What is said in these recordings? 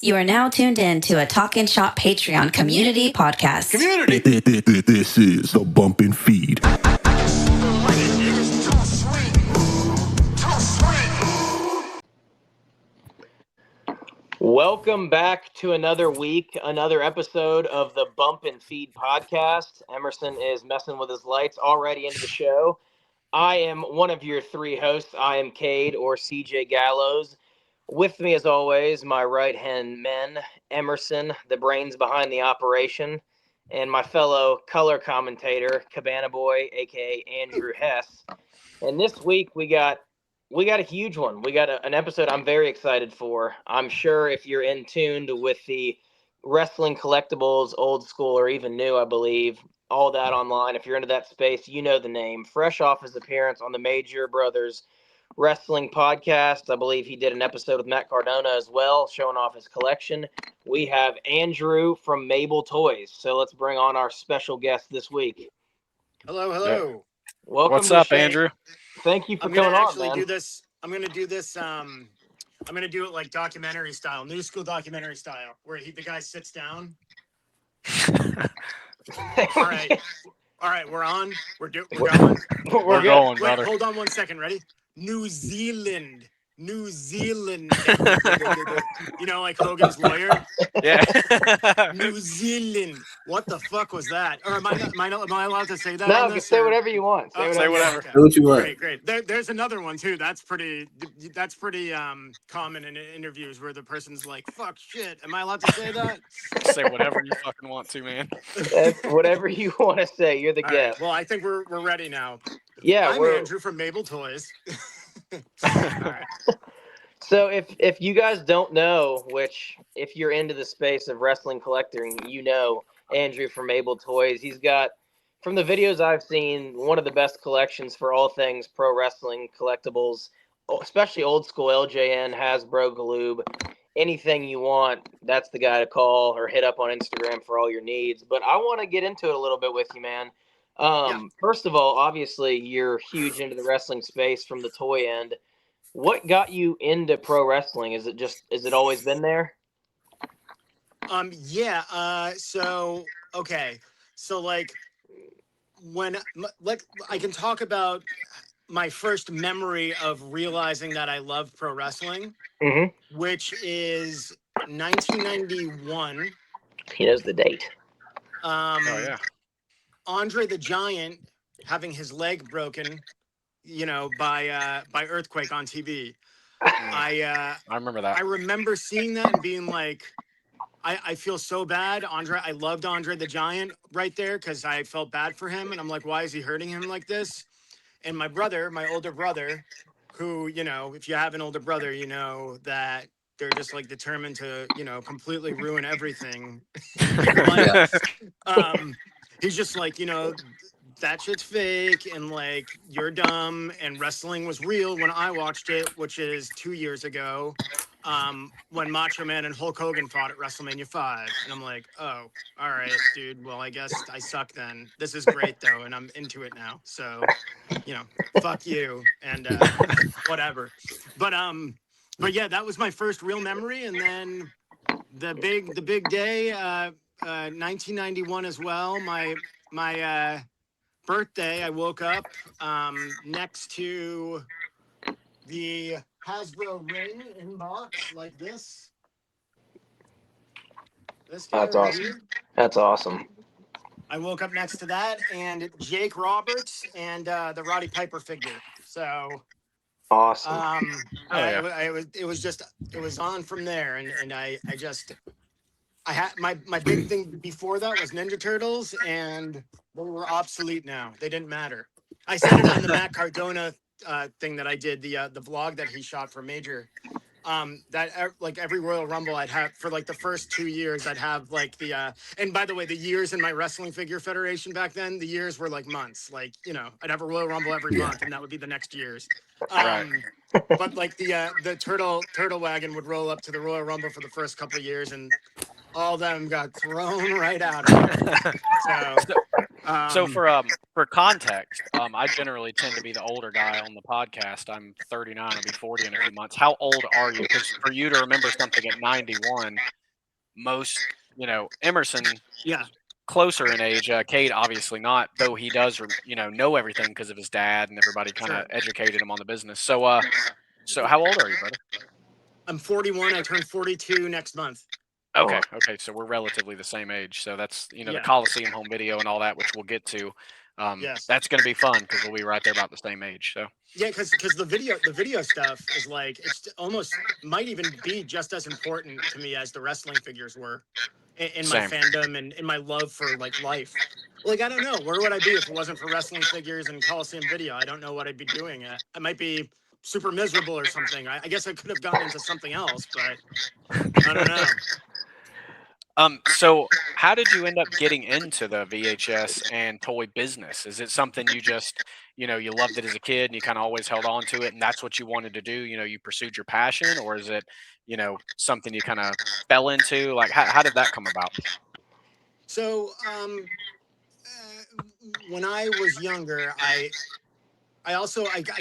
You are now tuned in to a Talkin' Shop Patreon community podcast. This is the BumpNFeed. Welcome back to another week, another episode of the BumpNFeed podcast. Emerson is messing with his lights already into the show. I am one of your three hosts. I am Cade or CJ Gallows. With me, as always, my right-hand men, Emerson, the brains behind the operation, and my fellow color commentator, Cabana Boy, a.k.a. Andrew Hess. And this week, we got a huge one. We got an episode I'm very excited for. I'm sure if you're in tuned with the wrestling collectibles, old school or even new, I believe, all that online, if you're into that space, you know the name. Fresh off his appearance on the Major Brothers Wrestling podcast, I believe he did an episode with Matt Cardona as well, showing off his collection. We have Andrew from Mable Toys. So let's bring on our special guest this week. Hello. Yeah. Welcome. What's up, Andrew? Thank you for coming on, man. I'm going to do it like documentary style, new school documentary style, where the guy sits down. All right, we're on. We're going. We're going, Wait, brother. hold on 1 second. Ready? New Zealand. You know, like Hogan's lawyer. Yeah. New Zealand. What the fuck was that? Or am I allowed to say that? No, just say whatever you want. Say whatever. Okay. Do what you want. Great. There's another one too. That's pretty common in interviews where the person's like, "Fuck shit." Am I allowed to say that? Say whatever you fucking want to, man. Whatever you want to say. You're the All guest. right, well, I think we're ready now. Yeah, I'm Andrew from Mable Toys. All right. So if you guys don't know, which if you're into the space of wrestling collecting, you know Andrew from Mable Toys. He's got, from the videos I've seen, one of the best collections for all things pro wrestling collectibles, especially old school LJN, Hasbro, Galoob. Anything you want, that's the guy to call or hit up on Instagram for all your needs. But I want to get into it a little bit with you, man. First of all, obviously, you're huge into the wrestling space from the toy end. What got you into pro wrestling? Is it always been there? So like when I can talk about my first memory of realizing that I love pro wrestling, which is 1991. He knows the date. Oh yeah. Andre the Giant having his leg broken, by earthquake on TV. I remember that. I remember seeing that and being like, I feel so bad. I loved Andre the Giant right there because I felt bad for him. And I'm like, why is he hurting him like this? And my older brother, who, if you have an older brother, you know that they're just like determined to, completely ruin everything. He's just like, that shit's fake and like you're dumb, and wrestling was real when I watched it, which is 2 years ago, when Macho Man and Hulk Hogan fought at WrestleMania 5. And I'm like, oh, all right, dude, well, I guess I suck then. This is great though, and I'm into it now, so fuck you and whatever. But yeah, that was my first real memory. And then the big day, 1991 as well, my birthday, I woke up next to the Hasbro ring inbox like this. That's awesome. That's awesome. I woke up next to that and Jake Roberts and the Roddy Piper figure. So awesome. It was on from there, and I had my big thing before that was Ninja Turtles, and they were obsolete now. They didn't matter. I said it on the Matt Cardona thing that I did, the vlog that he shot for Major. That like every Royal Rumble I'd have for like the first 2 years, I'd have like the and by the way, the years in my Wrestling Figure Federation back then, the years were like months. Like, I'd have a Royal Rumble every month, and that would be the next year's. But like the turtle wagon would roll up to the Royal Rumble for the first couple of years, and all of them got thrown right out of it. So So for context, I generally tend to be the older guy on the podcast. I'm 39. I'll be 40 in a few months. How old are you? Because for you to remember something at 91, most, Emerson Yeah, closer in age. Cade obviously not, though he does, know everything because of his dad and everybody kind of sure. educated him on the business. So how old are you, brother? I'm 41. I turn 42 next month. Okay. So we're relatively the same age. So that's, the Yeah. Coliseum home video and all that, which we'll get to. Yes. That's going to be fun because we'll be right there about the same age. So Yeah, because the video stuff is like, it's almost might even be just as important to me as the wrestling figures were in my same. fandom and in my love for like life. Like, I don't know, where would I be if it wasn't for wrestling figures and Coliseum video? I don't know what I'd be doing. I might be super miserable or something. I guess I could have gone into something else, but I don't know. So how did you end up getting into the VHS and toy business? Is it something you just, you loved it as a kid and you kind of always held on to it and that's what you wanted to do? You pursued your passion, or is it, something you kind of fell into? Like, how did that come about? So, when I was younger, I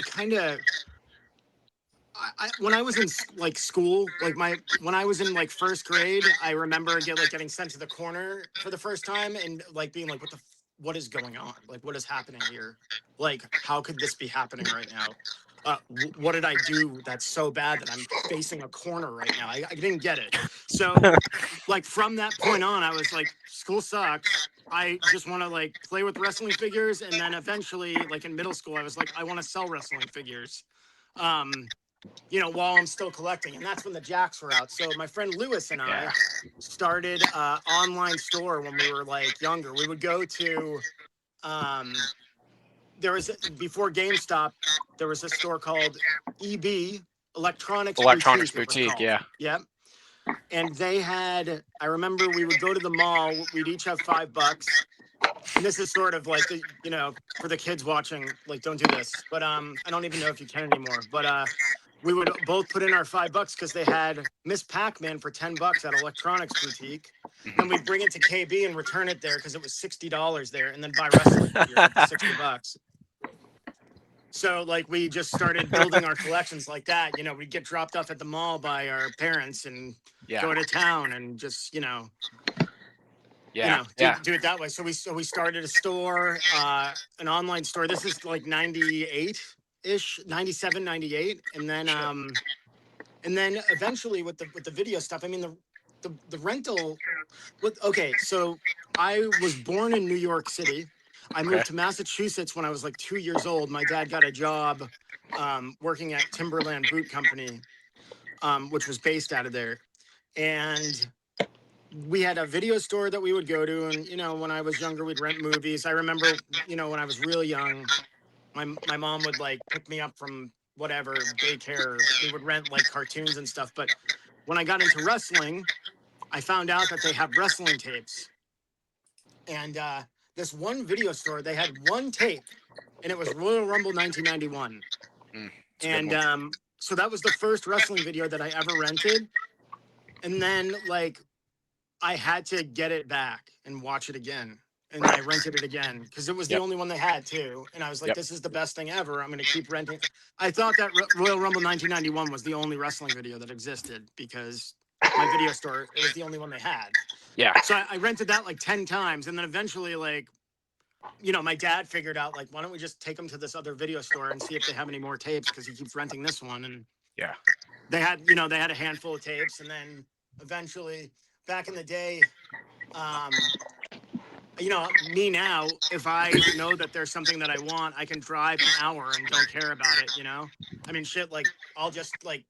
kind of, when I was in like school, like when I was in like first grade, I remember getting sent to the corner for the first time and like being like, what is going on? Like, what is happening here? Like, how could this be happening right now? What did I do that's so bad that I'm facing a corner right now? I didn't get it. So like from that point on, I was like, school sucks. I just want to like play with wrestling figures. And then eventually, like in middle school, I was like, I want to sell wrestling figures. While I'm still collecting. And that's when the jacks were out. So my friend Lewis and I started an online store when we were like younger. We would go to, before GameStop, there was a store called EB, Electronics Boutique, yeah. Yep. And they had, I remember we would go to the mall, we'd each have $5. And this is sort of like, for the kids watching, like, don't do this. But I don't even know if you can anymore. But we would both put in our $5 because they had Miss Pac-Man for $10 at Electronics Boutique. And we'd bring it to KB and return it there because it was $60 there, and then buy wrestling figures for $60. So like we just started building our collections like that. We'd get dropped off at the mall by our parents and go to town and just, do it that way. So we started a store, an online store. This is like 98-ish, 97, 98. And then eventually with the video stuff, I mean, the rental so I was born in New York City. I moved to Massachusetts when I was like 2 years old. My dad got a job working at Timberland Boot Company, which was based out of there. And we had a video store that we would go to. And, when I was younger, we'd rent movies. I remember, when I was real young, my mom would like pick me up from whatever, daycare. We would rent like cartoons and stuff. But when I got into wrestling, I found out that they have wrestling tapes. And this one video store, they had one tape, and it was Royal Rumble 1991. And so that was the first wrestling video that I ever rented. And then, like, I had to get it back and watch it again. And I rented it again because it was the only one they had, too. And I was like, this is the best thing ever. I'm going to keep renting. I thought that Royal Rumble 1991 was the only wrestling video that existed because my video store, it was the only one they had. Yeah. So I rented that like 10 times. And then eventually, like, my dad figured out, like, why don't we just take him to this other video store and see if they have any more tapes because he keeps renting this one. And they had, they had a handful of tapes. And then eventually, back in the day, me now, if I know that there's something that I want, I can drive an hour and don't care about it, I mean, shit, like, I'll just, like,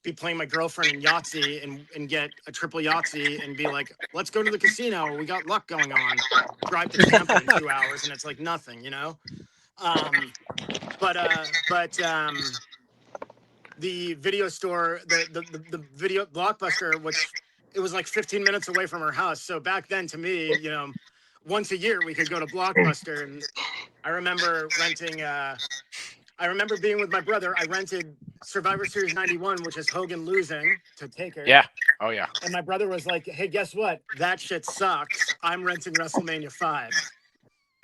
be playing my girlfriend in Yahtzee and get a triple Yahtzee and be like, let's go to the casino. We got luck going on. Drive to Tampa in 2 hours and it's like nothing, the video store, the video Blockbuster, which it was like 15 minutes away from our house. So back then to me, once a year we could go to Blockbuster. And I remember renting, I remember being with my brother. I rented Survivor Series 91, which is Hogan losing to Taker. Yeah. Oh, yeah. And my brother was like, hey, guess what? That shit sucks. I'm renting WrestleMania 5.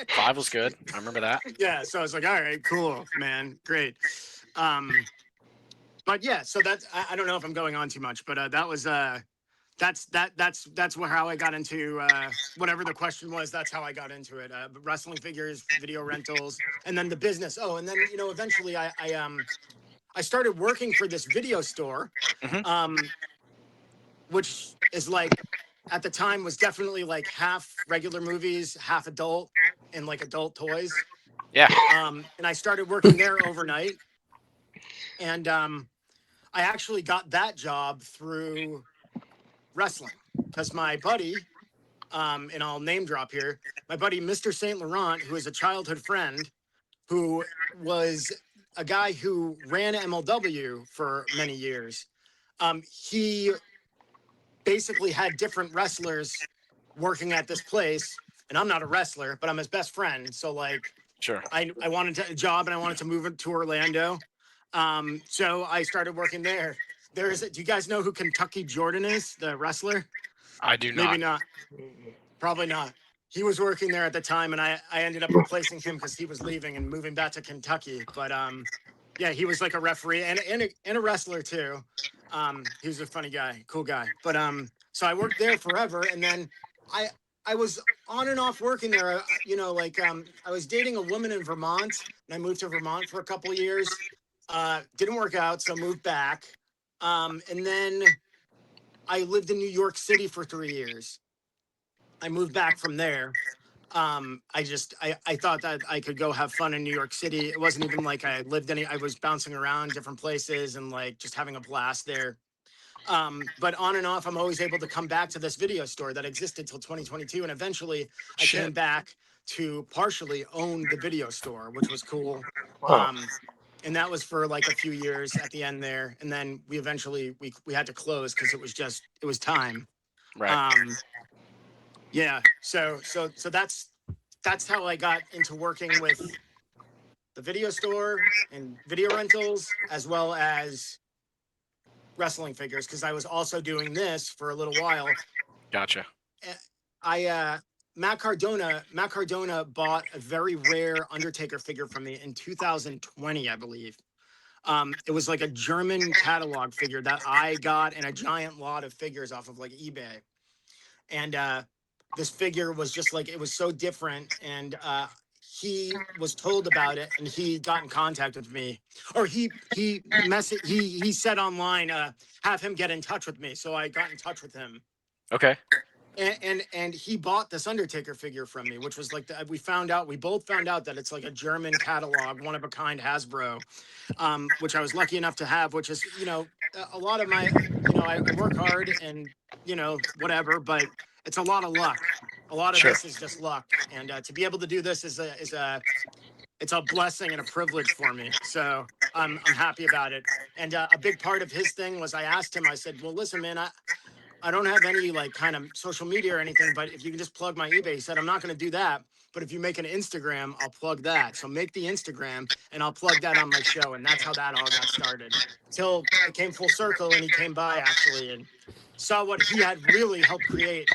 5 was good. I remember that. Yeah, so I was like, all right, cool, man, great. But yeah, so that's I don't know if I'm going on too much, but that was that's how I got into whatever the question was. That's how I got into it. Wrestling figures, video rentals, and then the business. Oh, and then eventually I started working for this video store, which is like at the time was definitely like half regular movies, half adult, and like adult toys. Yeah. And I started working there overnight, and I actually got that job through wrestling because my buddy, and I'll name drop here, my buddy Mr. Saint Laurent, who is a childhood friend, who was a guy who ran MLW for many years. He basically had different wrestlers working at this place, and I'm not a wrestler, but I'm his best friend. So like, Sure. I wanted a job and I wanted to move to Orlando. So I started working there. Do you guys know who Kentucky Jordan is, the wrestler? I do not. Maybe not. Probably not. He was working there at the time, and I ended up replacing him because he was leaving and moving back to Kentucky. But yeah, he was like a referee and a wrestler too. He was a funny guy, cool guy. But so I worked there forever, and then I was on and off working there. I was dating a woman in Vermont, and I moved to Vermont for a couple of years. Didn't work out, so moved back. And then I lived in New York City for 3 years. I moved back from there. I thought that I could go have fun in New York City. It wasn't even like I was bouncing around different places and like just having a blast there. But on and off, I'm always able to come back to this video store that existed till 2022. And eventually I came back to partially own the video store, which was cool. Wow. And that was for like a few years at the end there. And then we eventually, we had to close because it was time. Right. Yeah. So that's how I got into working with the video store and video rentals, as well as wrestling figures, because I was also doing this for a little while. Gotcha. Matt Cardona bought a very rare Undertaker figure from me in 2020, I believe. It was like a German catalog figure that I got in a giant lot of figures off of like eBay. And this figure was just like, it was so different. And he was told about it, and he got in contact with me, or he said online, have him get in touch with me. So I got in touch with him. Okay. And he bought this Undertaker figure from me, which was like we both found out that it's like a German catalog, one of a kind Hasbro, which I was lucky enough to have, which is, a lot of my, I work hard and, whatever, but it's a lot of luck. A lot of this is just luck. And to be able to do this it's a blessing and a privilege for me. So I'm happy about it. And a big part of his thing was I asked him, I said, well, listen, man, I don't have any like kind of social media or anything, but if you can just plug my eBay. He said, I'm not going to do that, but if you make an Instagram, I'll plug that. So make the Instagram and I'll plug that on my show. And that's how that all got started, till it came full circle. And he came by actually and saw what he had really helped create,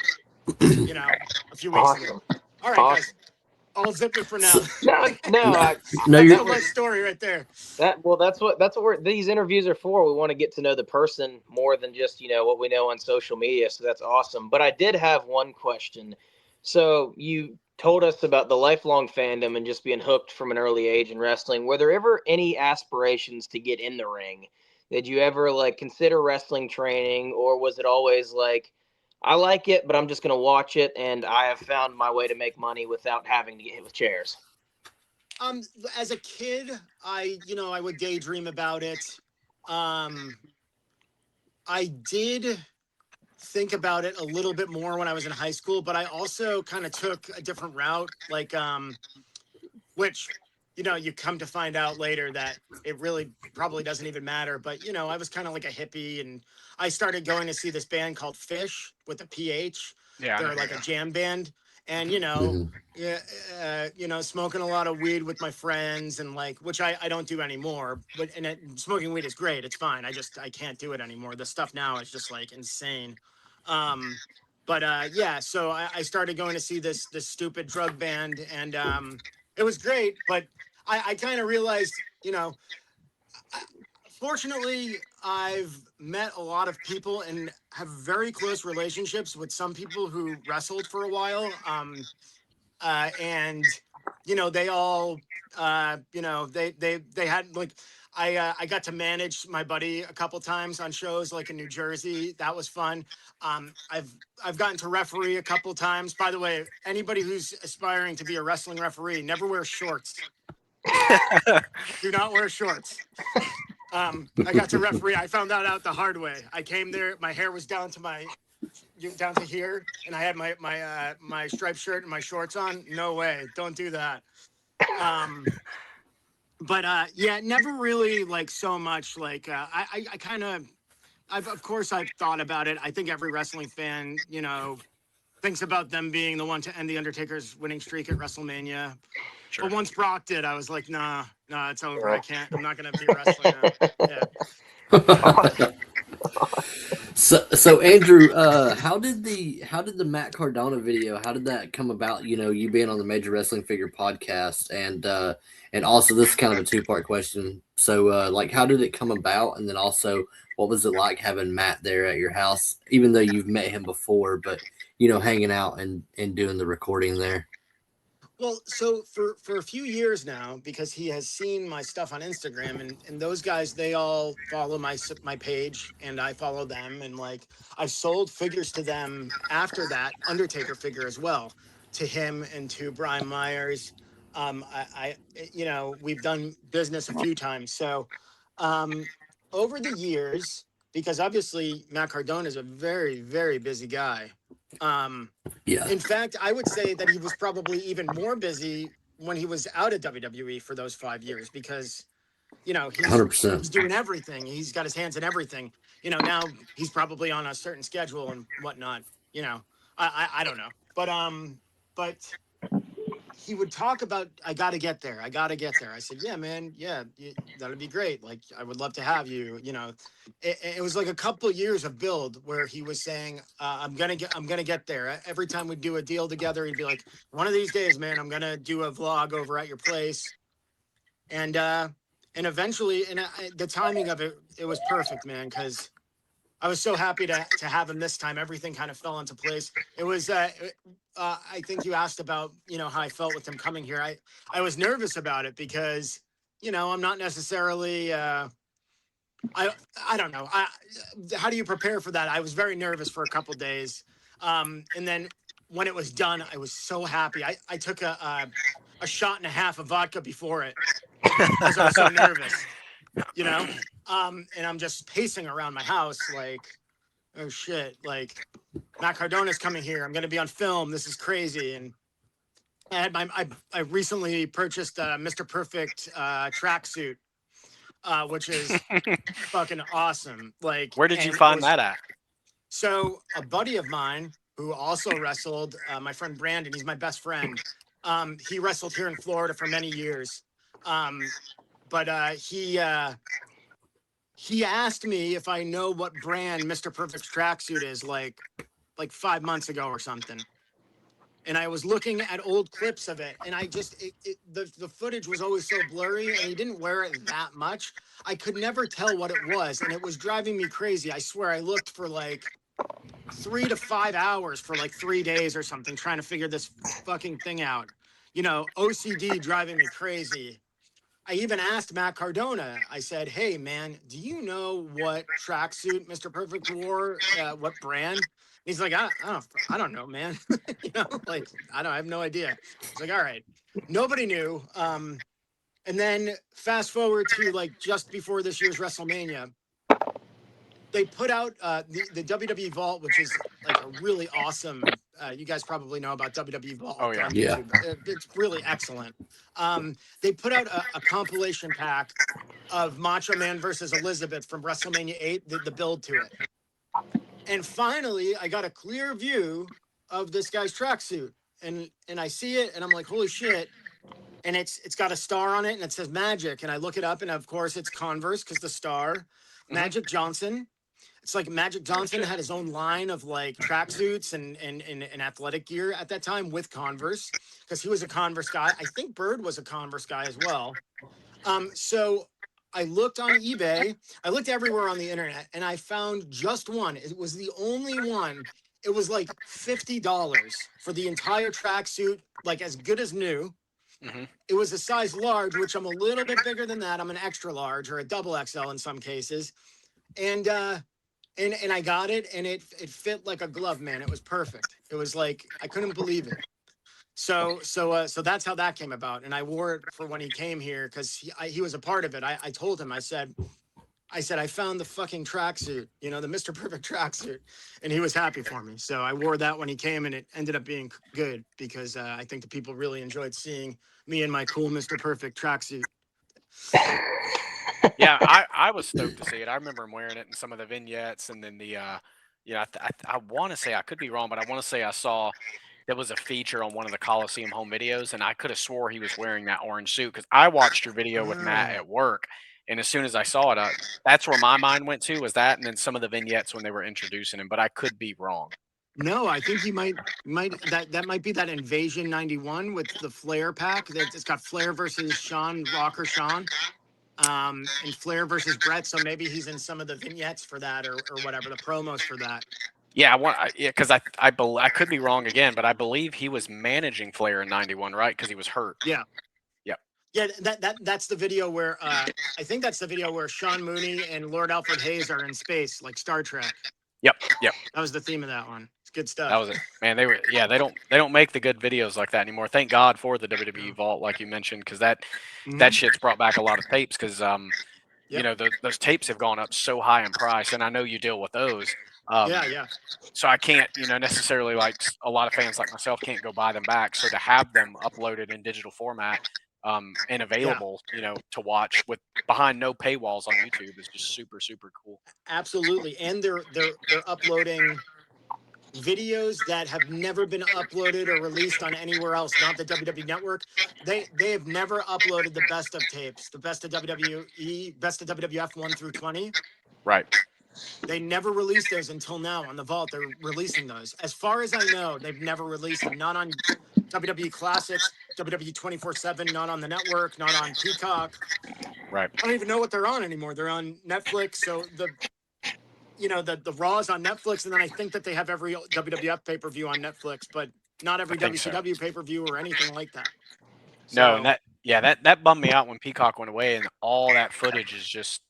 a few weeks ago. All right, guys, I'll zip it for now. That's a life story right there. That's what these interviews are for. We want to get to know the person more than just, what we know on social media. So that's awesome. But I did have one question. So you told us about the lifelong fandom and just being hooked from an early age in wrestling. Were there ever any aspirations to get in the ring? Did you ever like consider wrestling training, or was it always like, I like it, but I'm just going to watch it, and I have found my way to make money without having to get hit with chairs? As a kid, I would daydream about it. I did think about it a little bit more when I was in high school, but I also kind of took a different route, like, which, you come to find out later that it really probably doesn't even matter. But, I was kind of like a hippie, and I started going to see this band called Fish with a PH. Yeah. They're like a jam band. And, smoking a lot of weed with my friends and like, which I don't do anymore, but, smoking weed is great. It's fine. I can't do it anymore. The stuff now is just like insane. But yeah, so I started going to see this stupid drug band, and it was great. But I kind of realized, fortunately, I've met a lot of people and have very close relationships with some people who wrestled for a while. And they all, they had like, I got to manage my buddy a couple times on shows like in New Jersey. That was fun. I've gotten to referee a couple times. By the way, anybody who's aspiring to be a wrestling referee, never wear shorts. Do not wear shorts. I got to referee. I found that out the hard way. I came there, my hair was down to here, and I had my striped shirt and my shorts on. No way, don't do that. But yeah, never really like so much. Like I kind of, of course I've thought about it. I think every wrestling fan, thinks about them being the one to end the Undertaker's winning streak at WrestleMania. Sure. But once Brock did, I was like, nah, it's over. I can't. I'm not gonna be wrestling now. Yeah. So Andrew, how did the Matt Cardona video, how did that come about? You being on the Major Wrestling Figure podcast, and also this is kind of a two-part question. So like, how did it come about, and then also what was it like having Matt there at your house, even though you've met him before, but hanging out and doing the recording there? Well, so for a few years now, because he has seen my stuff on Instagram, and those guys, they all follow my page, and I follow them, and like I sold figures to them after that Undertaker figure as well, to him and to Brian Myers. I we've done business a few times, so over the years, because obviously Matt Cardona is a very, very busy guy. Yeah. In fact, I would say that he was probably even more busy when he was out of WWE for those 5 years, because, he's 100%. doing everything. He's got his hands in everything. Now he's probably on a certain schedule and whatnot. I don't know, but he would talk about, I got to get there. I said, yeah, man. Yeah, that'd be great. Like, I would love to have you, it was like a couple of years of build where he was saying, I'm going to get there. Every time we do a deal together, he'd be like, one of these days, man, I'm going to do a vlog over at your place. And eventually, the timing of it was perfect, man. 'Cause I was so happy to have him this time. Everything kind of fell into place. It was, I think you asked about, how I felt with him coming here. I was nervous about it because, I'm not necessarily, I don't know. How do you prepare for that? I was very nervous for a couple days. And then when it was done, I was so happy. I took a shot and a half of vodka before it because I was so nervous, and I'm just pacing around my house like, oh shit, like Matt Cardona's coming here. I'm going to be on film. This is crazy. And I recently purchased a Mr. Perfect tracksuit, which is fucking awesome. Like, Where did you find that at? So a buddy of mine who also wrestled, my friend Brandon, he's my best friend. He wrestled here in Florida for many years. But he asked me if I know what brand Mr. Perfect's tracksuit is, like 5 months ago or something. And I was looking at old clips of it, and I just, the footage was always so blurry, and he didn't wear it that much. I could never tell what it was, and it was driving me crazy. I swear I looked for like 3 to 5 hours for like 3 days or something, trying to figure this fucking thing out. OCD driving me crazy. I even asked Matt Cardona, I said, hey, man, do you know what tracksuit Mr. Perfect wore? What brand? He's like, I don't know, man. I have no idea. It's like, all right. Nobody knew. And then fast forward to like just before this year's WrestleMania, they put out the WWE Vault, which is like a really awesome. You guys probably know about WWE Vault on YouTube. It's really excellent. They put out a compilation pack of Macho Man versus Elizabeth from WrestleMania 8, the build to it. And finally, I got a clear view of this guy's tracksuit, and I see it, and I'm like, holy shit! And it's got a star on it, and it says Magic, and I look it up, and of course it's Converse because the star, Magic Johnson. It's like Magic Johnson had his own line of like tracksuits and athletic gear at that time with Converse, because he was a Converse guy. I think Bird was a Converse guy as well. So I looked on eBay, I looked everywhere on the internet, and I found just one. It was the only one. It was like $50 for the entire tracksuit, like as good as new. Mhm. It was a size large, which I'm a little bit bigger than that. I'm an extra large or a double XL in some cases. And I got it, and it fit like a glove, man. It was perfect. It was like I couldn't believe it. So that's how that came about. And I wore it for when he came here because he was a part of it. I told him, I said, I found the fucking tracksuit, you know, the Mr. Perfect tracksuit, and he was happy for me. So I wore that when he came, and it ended up being good because I think the people really enjoyed seeing me in my cool Mr. Perfect tracksuit. Yeah, I was stoked to see it. I remember him wearing it in some of the vignettes, and then the I want to say, I could be wrong, but I want to say I saw there was a feature on one of the Coliseum home videos, and I could have swore he was wearing that orange suit because I watched your video with Matt Ah. at work, and as soon as I saw it, that's where my mind went to, was that, and then some of the vignettes when they were introducing him, but I could be wrong. No, I think he might that might be that Invasion 91 with the Flair pack. That it's got Flair versus Sean, Rocker Sean, and Flair versus Brett. So maybe he's in some of the vignettes for that, or whatever, the promos for that. Yeah, because I could be wrong again, but I believe he was managing Flair in '91, right? Because he was hurt. Yeah. Yep. Yeah, that's the video where I think that's the video where Sean Mooney and Lord Alfred Hayes are in space, like Star Trek. Yep. That was the theme of that one. It's good stuff. That was it, man. They don't make the good videos like that anymore. Thank God for the WWE Vault, like you mentioned, because that shit's brought back a lot of tapes. Because you know, those tapes have gone up so high in price, and I know you deal with those. Yeah. So I can't, necessarily, like a lot of fans like myself, can't go buy them back. So to have them uploaded in digital format and available, to watch with behind no paywalls on YouTube is just super, super cool. Absolutely, and they're uploading videos that have never been uploaded or released on anywhere else, not the WWE Network. They have never uploaded the best of tapes, the best of WWE, best of WWF 1 through 20. Right. They never released those until now on the Vault. They're releasing those. As far as I know, they've never released them. Not on WWE Classics, WWE 24/7, not on the network, not on Peacock. Right. I don't even know what they're on anymore. They're on Netflix. So the Raw's on Netflix, and then I think that they have every WWF pay-per-view on Netflix, but not every WCW pay-per-view or anything like that. No, and that bummed me out when Peacock went away, and all that footage is just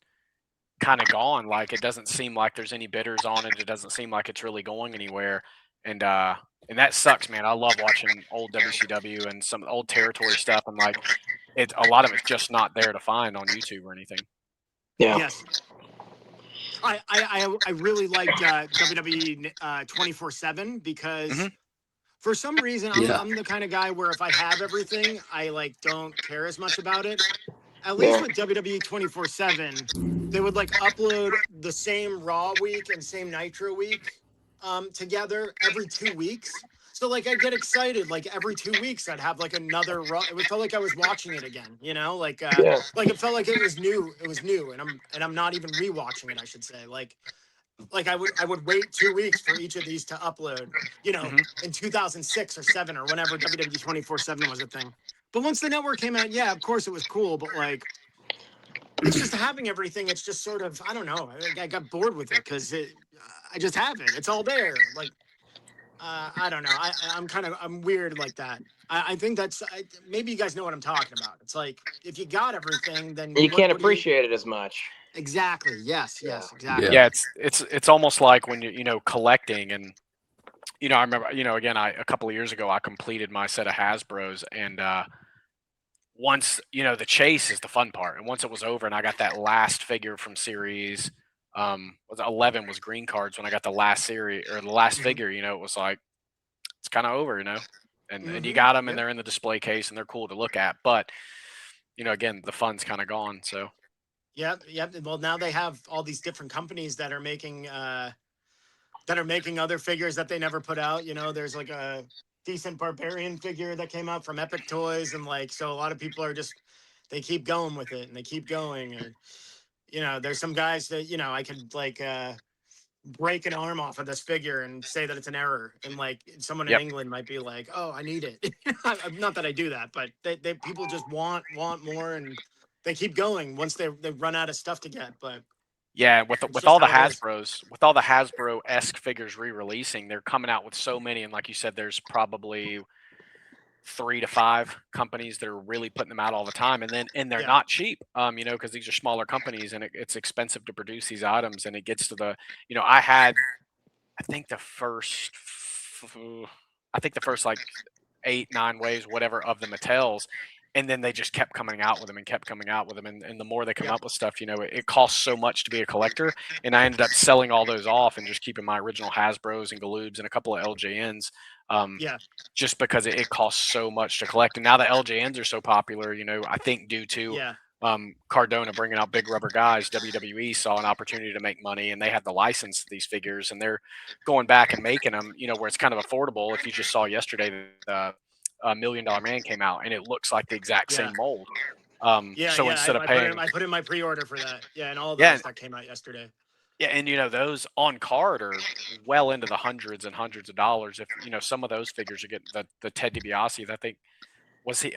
kind of gone. Like, it doesn't seem like there's any bidders on it. It doesn't seem like it's really going anywhere, and that sucks, man. I love watching old WCW and some old territory stuff, and like a lot of it's just not there to find on YouTube or anything. Yeah. Yes. I really liked WWE 24/7 because for some reason I'm the kind of guy where if I have everything, I like don't care as much about it. At least with WWE 24/7, they would like upload the same Raw week and same Nitro week together every 2 weeks. So like I'd get excited, like every 2 weeks I'd have like another Raw. It felt like I was watching it again, like it felt like it was new. It was new, and I'm not even rewatching it, I should say. Like I would wait 2 weeks for each of these to upload, in 2006 or 7 or whenever WWE 24/7 was a thing. But once the network came out, yeah, of course it was cool, but like it's just having everything. It's just sort of, I don't know. I got bored with it because I just have it. It's all there. Like, I don't know. I'm weird like that. I think maybe you guys know what I'm talking about. It's like, if you got everything, then you can't appreciate it as much. Exactly. Yes, exactly. Yeah, it's almost like when you're, collecting, and I remember, again, a couple of years ago I completed my set of Hasbros, and once, the chase is the fun part, and once it was over and I got that last figure from series 11 was green cards, when I got the last series or the last figure, it was like it's kind of over, and you got them, and they're in the display case and they're cool to look at, but again, the fun's kind of gone. So Yep. Well, now they have all these different companies that are making other figures that they never put out. There's like a decent Barbarian figure that came out from Epic Toys, and like, so a lot of people are just, they keep going with it and they keep going. And there's some guys that I could like break an arm off of this figure and say that it's an error, and like someone in Yep. England might be like, "Oh, I need it." Not that I do that, but they people just want more, and they keep going once they run out of stuff to get. But Yeah, it's with just all the how it is. Hasbro-esque figures re-releasing, they're coming out with so many, and like you said, there's probably 3 to 5 companies that are really putting them out all the time, and they're Yeah, not cheap, because these are smaller companies, and it's expensive to produce these items, and it gets to the, I had, I think the first, like 8, 9 waves, whatever, of the Mattels, and then they just kept coming out with them and kept coming out with them, and the more they come yep, up with stuff, it costs so much to be a collector, and I ended up selling all those off and just keeping my original Hasbros and Galoobs and a couple of LJNs, um, yeah, just because it costs so much to collect. And now the LJNs are so popular, I think due to yeah, Cardona bringing out big rubber guys, WWE saw an opportunity to make money, and they had the license to these figures, and they're going back and making them, where it's kind of affordable. If you just saw yesterday, the $1 Million Man came out, and it looks like the exact yeah, same mold. yeah, So yeah. instead of I paying, put in my pre-order for that. Yeah, and all yeah, those that came out yesterday. yeah, and those on card are well into the hundreds and hundreds of dollars. If some of those figures are getting the Ted DiBiase, I think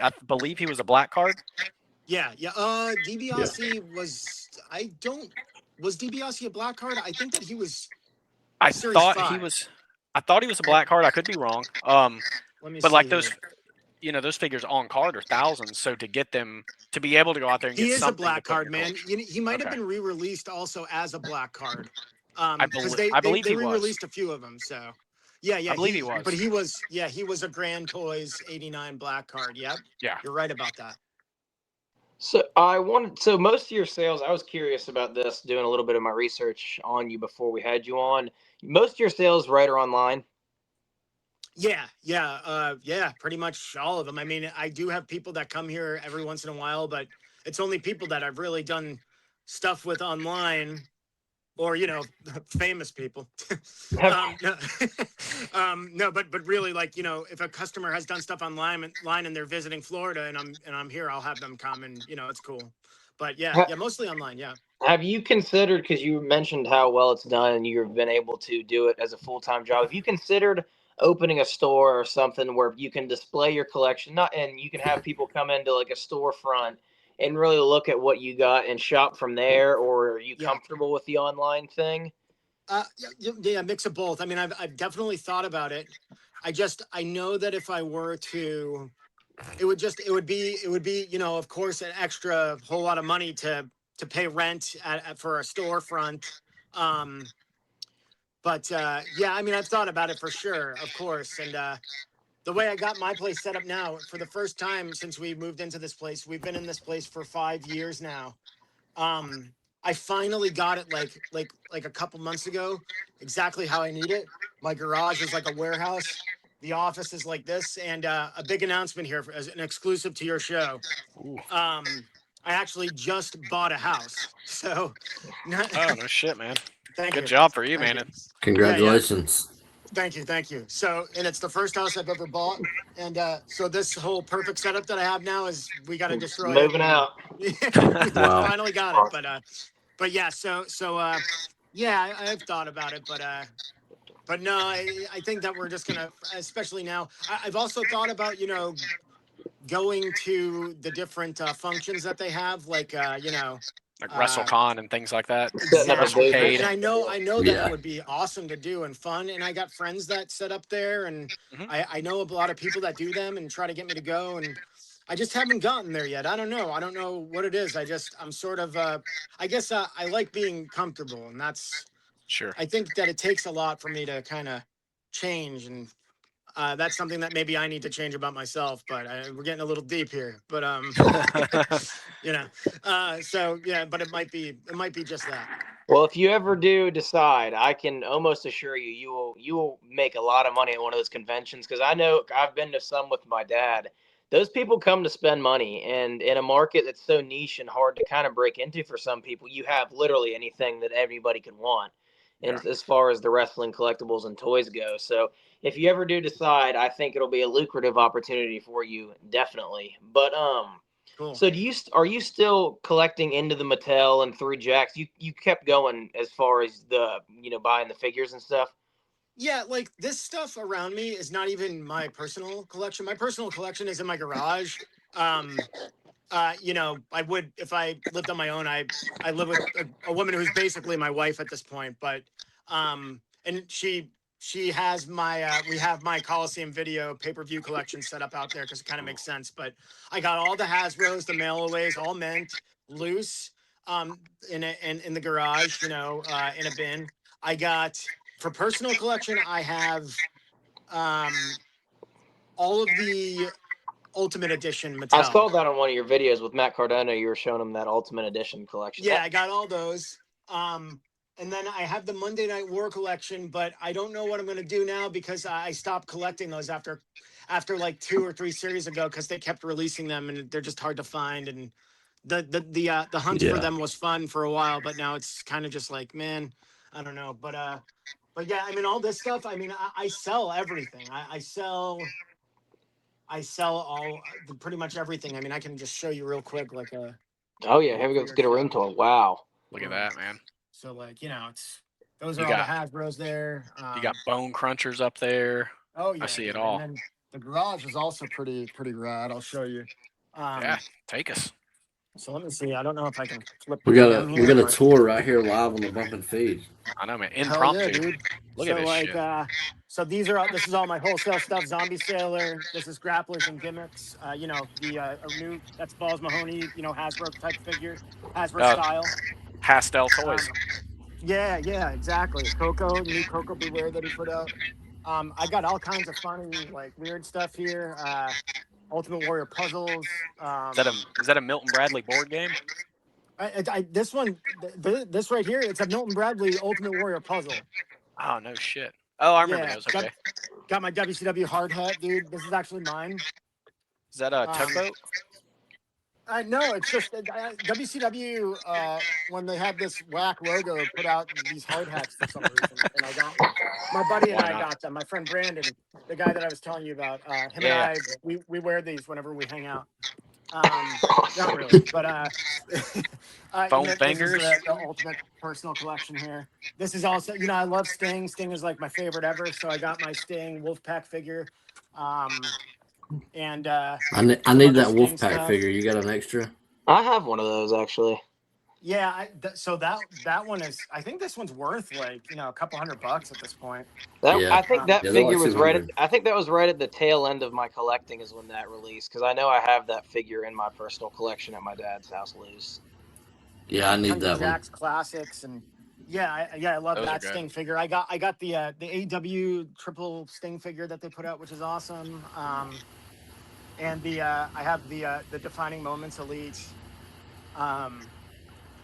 I believe he was a black card. Yeah, yeah. DiBiase was. I don't. Was DiBiase a black card? I think that he was I Series thought he 5. was. I thought he was a black card. I could be wrong. Let me But see like here. those figures on card are thousands. So to get them to be able to go out there and He get is a something to black put in card, your man. collection. He might have Okay, been re-released also as a black card, because I believe they he was. re-released a few of them. So, yeah, I yeah. believe he was. He was a Grand Toys '89 black card. Yep, Yeah. you're right about that. So most of your sales, I was curious about this, doing a little bit of my research on you before we had you on. Most of your sales right are online. Yeah, yeah, yeah. Pretty much all of them. I mean, I do have people that come here every once in a while, but it's only people that I've really done stuff with online, or famous people. No, no, but really, like, if a customer has done stuff online and they're visiting Florida, and I'm here, I'll have them come, and it's cool. But yeah, Ha- yeah, mostly online. Yeah, Have you considered, because you mentioned how well it's done and you've been able to do it as a full-time job, have you considered opening a store or something where you can display your collection, not and you can have people come into like a storefront and really look at what you got and shop from there, or are you yeah. comfortable with the online thing? Yeah, yeah, mix of both. I mean, I've definitely thought about it. I know that if I were to, it would be, of course, an extra whole lot of money to pay rent for a storefront. Um, but yeah, I mean, I've thought about it for sure, of course. And the way I got my place set up now, for the first time since we moved into this place, we've been in this place for 5 years now. Um, I finally got it like a couple months ago, exactly how I need it. My garage is like a warehouse. The office is like this, and a big announcement here as an exclusive to your show. Ooh. I actually just bought a house, so Oh no shit, man. thank Good you, job for you, thank man. you. Yeah, yeah, Congratulations. thank you. So, and it's the first house I've ever bought, and so this whole perfect setup that I have now is we got to destroy it. Moving out. We Wow. finally got it, but yeah, yeah, I've thought about it, but no, I think that we're just gonna, especially now. I've also thought about going to the different functions that they have, like Like uh, WrestleCon and things like that. Setting up a exactly. And, booth. and WrestleCade. I know that Yeah. would be awesome to do and fun. And I got friends that set up there, and Hmm. I know a lot of people that do them and try to get me to go. And I just haven't gotten there yet. I don't know. I don't know what it is. I'm sort of, I guess I like being comfortable, and Sure. I think that it takes a lot for me to kind of change, and that's something that maybe I need to change about myself. But we're getting a little deep here. But you know, so yeah. But it might be just that. Well, if you ever do decide, I can almost assure you, you will make a lot of money at one of those conventions, because I know I've been to some with my dad. Those people come to spend money, and in a market that's so niche and hard to kind of break into for some people, you have literally anything that everybody can want. Yeah. And as far as the wrestling collectibles and toys go, so if you ever do decide, I think it'll be a lucrative opportunity for you, definitely. But Cool. So are you still collecting into the Mattel and 3 Jacks? You kept going as far as the buying the figures and stuff. Yeah, like this stuff around me is not even my personal collection. My personal collection is in my garage. I would, if I lived on my own, I live with a woman who's basically my wife at this point, but and she has my we have my Coliseum video pay-per-view collection set up out there because it kind of makes sense. But I got all the Hasbros, the mail-aways, all mint, loose, in the garage, in a bin. I got, for personal collection, I have all of the Ultimate Edition I Mattel. saw that on one of your videos with Matt Cardona. You were showing him that Ultimate Edition collection. Yeah, I got all those. And then I have the Monday Night War collection, but I don't know what I'm going to do now because I stopped collecting those after like 2 or 3 series ago because they kept releasing them and they're just hard to find. And the hunt for them was fun for a while, but now it's kind of just like, man, I don't know. But yeah, I mean, all this stuff. I mean, I sell everything. I sell all pretty much everything. I mean, I can just show you real quick, like a. Oh yeah, here we go. Let's get a room tour. Wow. Look at that, man. So like, it's those are all the Hasbros there. You got bone crunchers up there. Oh yeah, I see it all. And then the garage is also pretty rad. I'll show you. Yeah, take us. So let me see. I don't know if I can flip. We got a tour right here live on the Bump and Feed. I know, man. Impromptu. Yeah, dude. Look at this shit. So this is all my wholesale stuff. Zombie Sailor. This is grapplers and gimmicks. The new, that's Balls Mahoney. Hasbro type figure, Hasbro style. Pastel toys. Yeah, exactly. New Coco Beware that he put out. I got all kinds of funny, like weird stuff here. Ultimate Warrior puzzles. Is that a Milton Bradley board game? This one, this right here, it's a Milton Bradley Ultimate Warrior puzzle. Oh no shit. Oh, I remember those. Okay. Got my WCW hard hat, dude. This is actually mine. Is that a tugboat? No, it's just WCW. When they had this whack logo, put out these hard hats for some reason, and I got my buddy and I got them. My friend Brandon, the guy that I was telling you about, him and I, we wear these whenever we hang out. Not really, but foam fingers. The ultimate personal collection here. This is also, I love Sting. Sting is like my favorite ever, so I got my Sting Wolfpack figure. And I need that Wolfpack figure. You got an extra? I have one of those actually. Yeah, so that one is. I think this one's worth like a couple $100 at this point. I think that figure was right. I think that was right at the tail end of my collecting is when that released because I know I have that figure in my personal collection at my dad's house loose. Yeah, I need that Jack's Classics and I love that Sting figure. I got the AW triple Sting figure that they put out, which is awesome. And I have the Defining Moments Elite.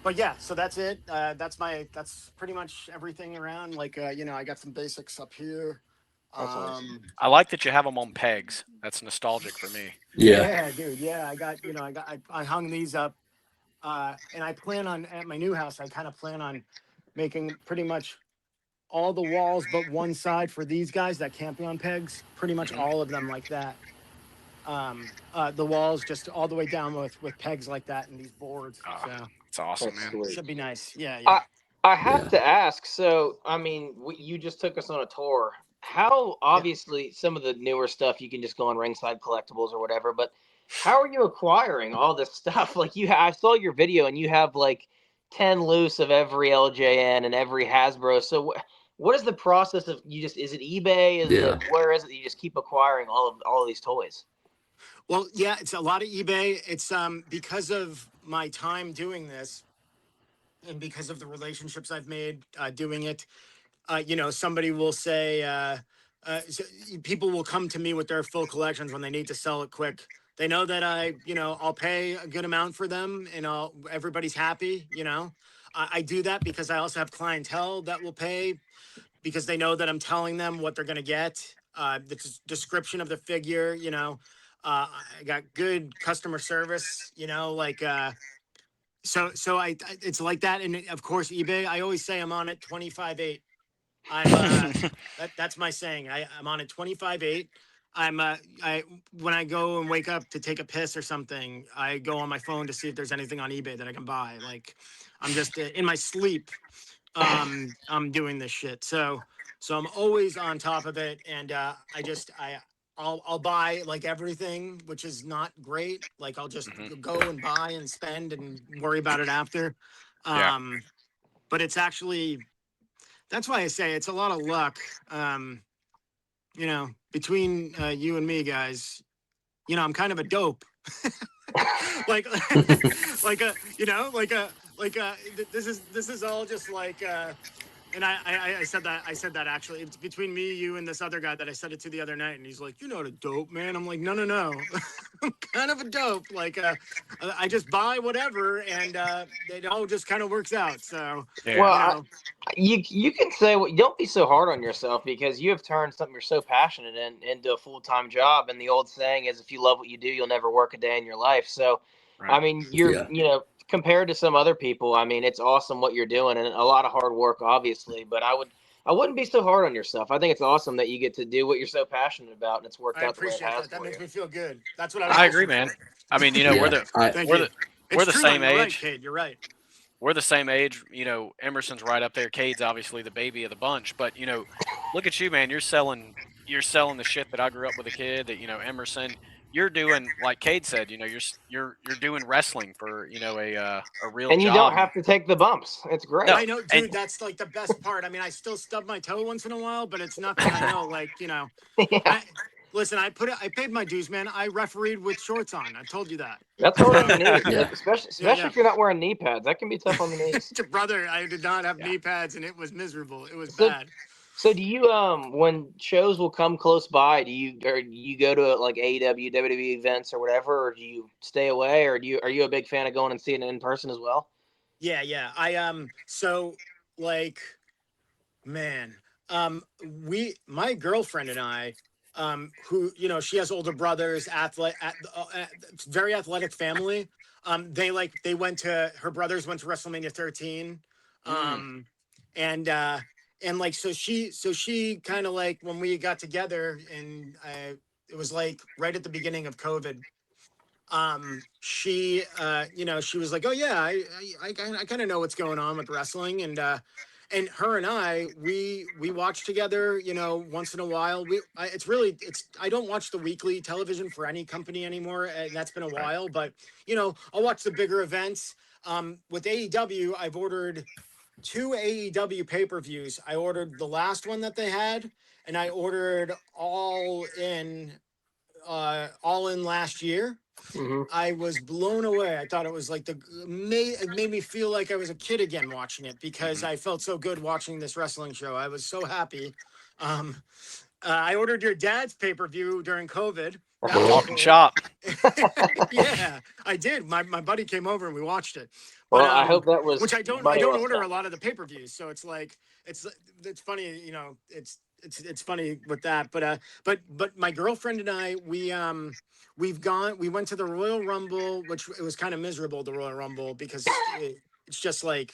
But yeah, so that's it. That's pretty much everything around. Like, I got some basics up here. I like that you have them on pegs. That's nostalgic for me. Yeah, dude. Yeah, I hung these up, and I plan on at my new house. I kind of plan on making pretty much all the walls but one side for these guys that can't be on pegs. Pretty much all of them like that. The walls just all the way down with pegs like that and these boards. So. It's awesome, man. Sweet. Should be nice. Yeah. I have to ask. So, I mean, you just took us on a tour. How obviously some of the newer stuff you can just go on Ringside Collectibles or whatever, but how are you acquiring all this stuff? Like I saw your video and you have like 10 loose of every LJN and every Hasbro. So what is the process of is it eBay? Where is it? You just keep acquiring all of these toys? Well, yeah, it's a lot of eBay. It's because of my time doing this and because of the relationships I've made doing it. Somebody will say, people will come to me with their full collections when they need to sell it quick. They know that I'll pay a good amount for them and everybody's happy. I do that because I also have clientele that will pay because they know that I'm telling them what they're going to get. The description of the figure, I got good customer service, so it's like that. And of course, eBay, I always say I'm on it 25.8. That's my saying. I'm on it 25.8. I when I go and wake up to take a piss or something, I go on my phone to see if there's anything on eBay that I can buy. Like, I'm just in my sleep. I'm doing this shit. So I'm always on top of it, and I'll buy like everything, which is not great. Like, I'll just Hmm. go and buy and spend and worry about it after. Yeah. But it's actually, that's why I say it's a lot of luck. Between you and me, guys, I'm kind of a dope. like like a this is all just like and I said that actually. It's between me, you, and this other guy that I said it to the other night, and he's like, "You're not a dope, man." I'm like, no. I'm kind of a dope. Like, I just buy whatever, and it all just kind of works out. So, Yeah. Well, you know, you can say, well, don't be so hard on yourself because you have turned something you're so passionate in into a full-time job. And the old saying is, if you love what you do, you'll never work a day in your life. So, I Right. mean, you're, Yeah. compared to some other people, I mean, it's awesome what you're doing and a lot of hard work, obviously. But I wouldn't be so hard on yourself. I think it's awesome that you get to do what you're so passionate about, and it's worked I out the way it appreciate has that. That for makes you. me feel good. That's what I was I agree, hoping man. for. I mean, we're Yeah. the Thank we're you. the It's we're the true though. same You're right, age. Cade. You're right. We're the same age. Emerson's right up there. Cade's obviously the baby of the bunch, but look at you, man. You're selling the shit that I grew up with a kid. That Emerson. You're doing like Cade said. You're doing wrestling for a real And you don't job. have to take the bumps. It's great. No, I know, and dude, that's like the best part. I mean, I still stub my toe once in a while, but it's nothing. I know, like, Yeah, I listen, I paid my dues, man. I refereed with shorts on. I told you that. that's hard on your Um, knees, Yeah. especially yeah, especially yeah. if you're not wearing knee pads. That can be tough on the knees. Brother, I did not have yeah. knee pads and it was miserable. It was So, bad. so do you when shows will come close by, do you go to like AEW, WWE events or whatever, or do you stay away, or are you a big fan of going and seeing it in person as well? Yeah, yeah. So like, man, my girlfriend and I, who, she has older brothers, very athletic family. They went to, her brothers went to WrestleMania 13. Mm, Um, and, uh, and like, so she kind of like, when we got together, and it was like right at the beginning of COVID. She was like, "Oh yeah, I kind of know what's going on with wrestling," and her and we watch together, once in a while. I don't watch the weekly television for any company anymore, and that's been a right. while. But I'll watch the bigger events. With AEW, I've ordered two AEW pay-per-views. I ordered the last one that they had, and I ordered all in last year. Hmm. I was blown away. I thought it was like it made me feel like I was a kid again watching it, because Hmm. I felt so good watching this wrestling show. I was so happy. Um, I ordered your dad's pay-per-view during COVID. That was Talking cool. shop. Yeah, I did. My buddy came over and we watched it. But Well, I hope that which was I money don't well order spent. a lot of the pay-per-views, so it's like it's funny, it's funny with that. But my girlfriend and I, we went to the Royal Rumble, which it was kind of miserable, the Royal Rumble, because it's just like,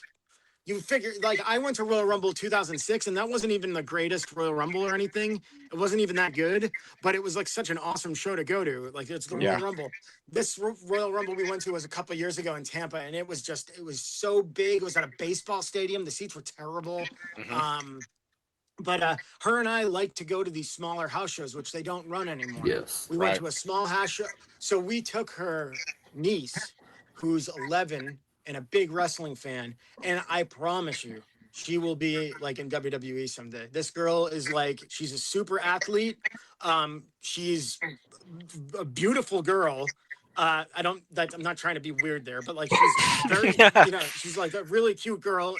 you figure, like, I went to Royal Rumble 2006, and that wasn't even the greatest Royal Rumble or anything. It wasn't even that good, but it was like such an awesome show to go to. Like, it's the Royal Yeah. Rumble. This Royal Rumble we went to was a couple of years ago in Tampa, and it was so big. It was at a baseball stadium. The seats were terrible. Hmm. Um, but her and I like to go to these smaller house shows, which they don't run anymore. Yes. We went Right. to a small house show. So we took her niece, who's 11 and a big wrestling fan. And I promise you, she will be like in WWE someday. This girl is like, she's a super athlete. She's a beautiful girl. I'm not trying to be weird there, but like, she's very, she's like a really cute girl.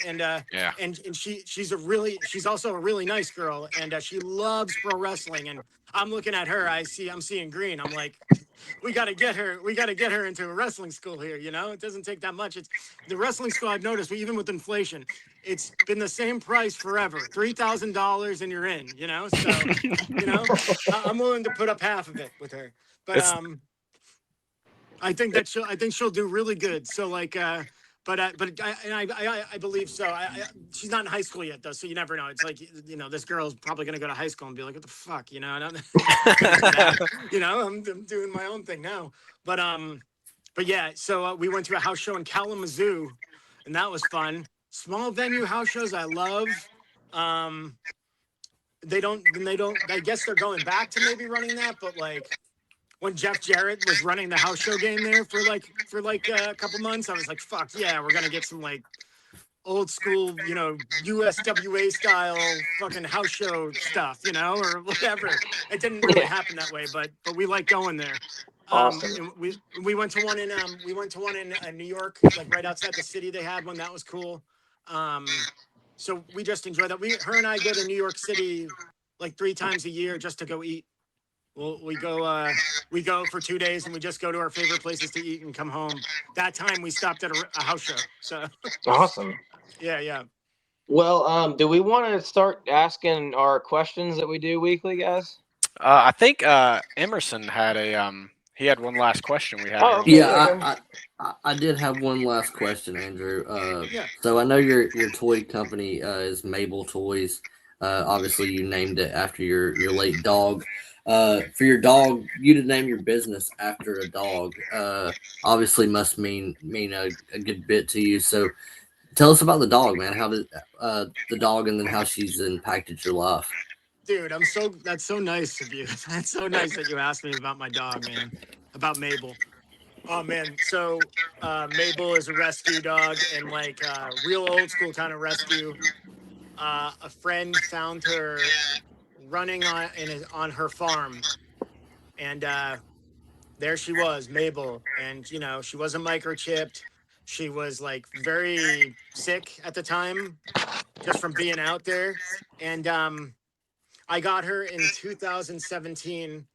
Yeah. And she's also a really nice girl, and she loves pro wrestling. And I'm looking at her, I'm seeing green. I'm like, we got to get her into a wrestling school here. It doesn't take that much. It's the wrestling school. I've noticed, even with inflation, it's been the same price forever, $3,000 and you're in. So I'm willing to put up half of it with her. But It's I think she'll do really good. So like, I believe so. She's not in high school yet though, so you never know. It's like, you know, this girl's probably gonna go to high school and be like, what the fuck, you know? And you know, I'm doing my own thing now. But yeah. So we went to a house show in Kalamazoo, and that was fun. Small venue house shows I love. They don't. I guess they're going back to maybe running that, but like, when Jeff Jarrett was running the house show game there for a couple months, I was like, fuck yeah, we're gonna get some like old school, you know, USWA style fucking house show stuff, you know, or whatever. It didn't really happen that way, but we like going there. Awesome. And we went to one in New York, like right outside the city. They had one that was cool. So we just enjoy that. Her and I go to New York City like 3 times a year just to go eat. We go for 2 days and we just go to our favorite places to eat and come home. That time we stopped at a house show. So Awesome. yeah. Well, do we want to start asking our questions that we do weekly, guys? I think Emerson had he had one last question we had. Oh, okay. Yeah, I did have one last question, Andrew. Yeah. So I know your toy company is Mable Toys. Obviously, you named it after your late dog. For your dog, you to name your business after a dog, obviously must mean a good bit to you. So tell us about the dog, man. How did the dog, and then how she's impacted your life? Dude, that's so nice of you. That's so nice that you asked me about my dog, man. About Mable. Oh man, so Mable is a rescue dog, and like real old school kind of rescue. A friend found her running on her farm, and there she was, Mable, and you know, she wasn't microchipped. She was like very sick at the time, just from being out there. And I got her in 2017.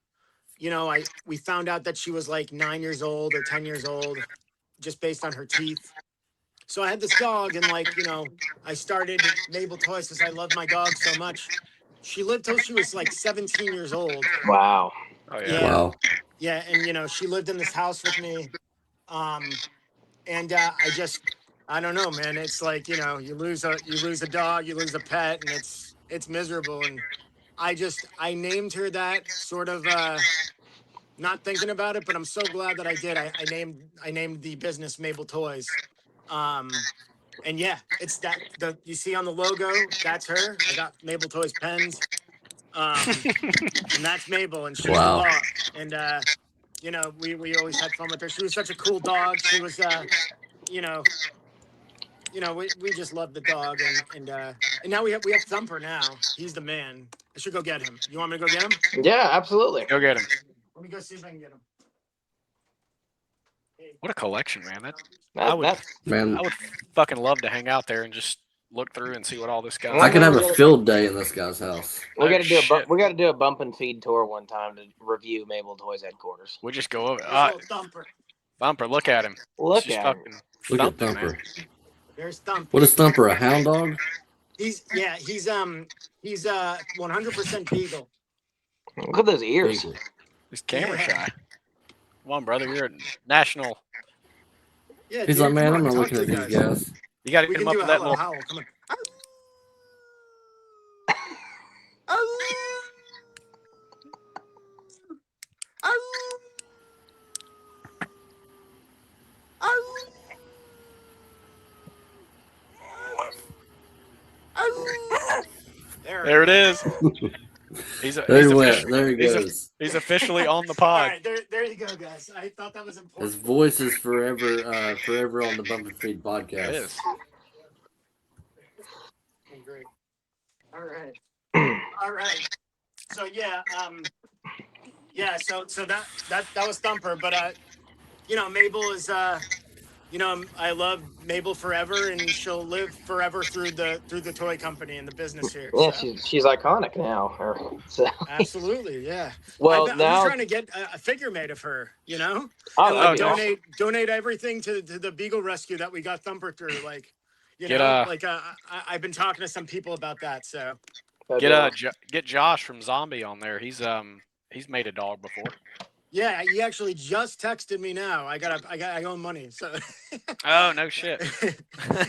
You know, we found out that she was like 9 years old or 10 years old, just based on her teeth. So I had this dog, and like, you know, I started Mable Toys because I love my dog so much. She lived till she was like 17 years old. Wow. Oh yeah. Yeah. Wow. Yeah, and you know, she lived in this house with me. And I don't know, man. It's like, you know, you lose a dog, you lose a pet, and it's miserable. And I named her that, sort of not thinking about it, but I'm so glad that I did. I named the business Mable Toys. And yeah, it's that you see on the logo, that's her. I got Mable Toys pens. And that's Mable, and she's Wow. the law. And you know, we always had fun with her. She was such a cool dog. She was you know, we just loved the dog, and now we have Thumper now. He's the man. I should go get him. You want me to go get him? Yeah, absolutely. Go get him. Let me go see if I can get him. What a collection, man. Man, I would fucking love to hang out there and just look through and see what all this guy. I could have a field day in this guy's house. We got to do shit. we got to do a bump and feed tour one time to review Mable Toys headquarters. We just go over. There's Thumper. Thumper, look at him. Look She's at him. fucking Look at thumping, Thumper. man. There's Thumper. What is Thumper? A hound dog? He's 100% beagle. Look at those ears. Beagle. He's camera Yeah. shy. Come on, brother. You're a national. Yeah, He's dude, like, man, come I'm on, not talk looking to at the these guys. You got to We get him can up do with a that howl. little. Come on. There it is. There he goes. He's officially on the All pod. right, there you go, guys. I thought that was important. His voice is forever on the BumpNFeed podcast. It is. Great. All right. So yeah, so that was Thumper, but you know, Mable is you know, I love Mable forever, and she'll live forever through the toy company and the business here. Yeah, so. she's iconic now. So. Absolutely, yeah. Well, I'm now trying to get a figure made of her, you know, Oh, and that'd like, be donate everything to the Beagle rescue that we got Thumper through. Like, you Get, know, like I've been talking to some people about that. So that'd be awesome. Get Josh from Zombie on there. He's made a dog before. Yeah, he actually just texted me now. I owe money. So Oh, no shit.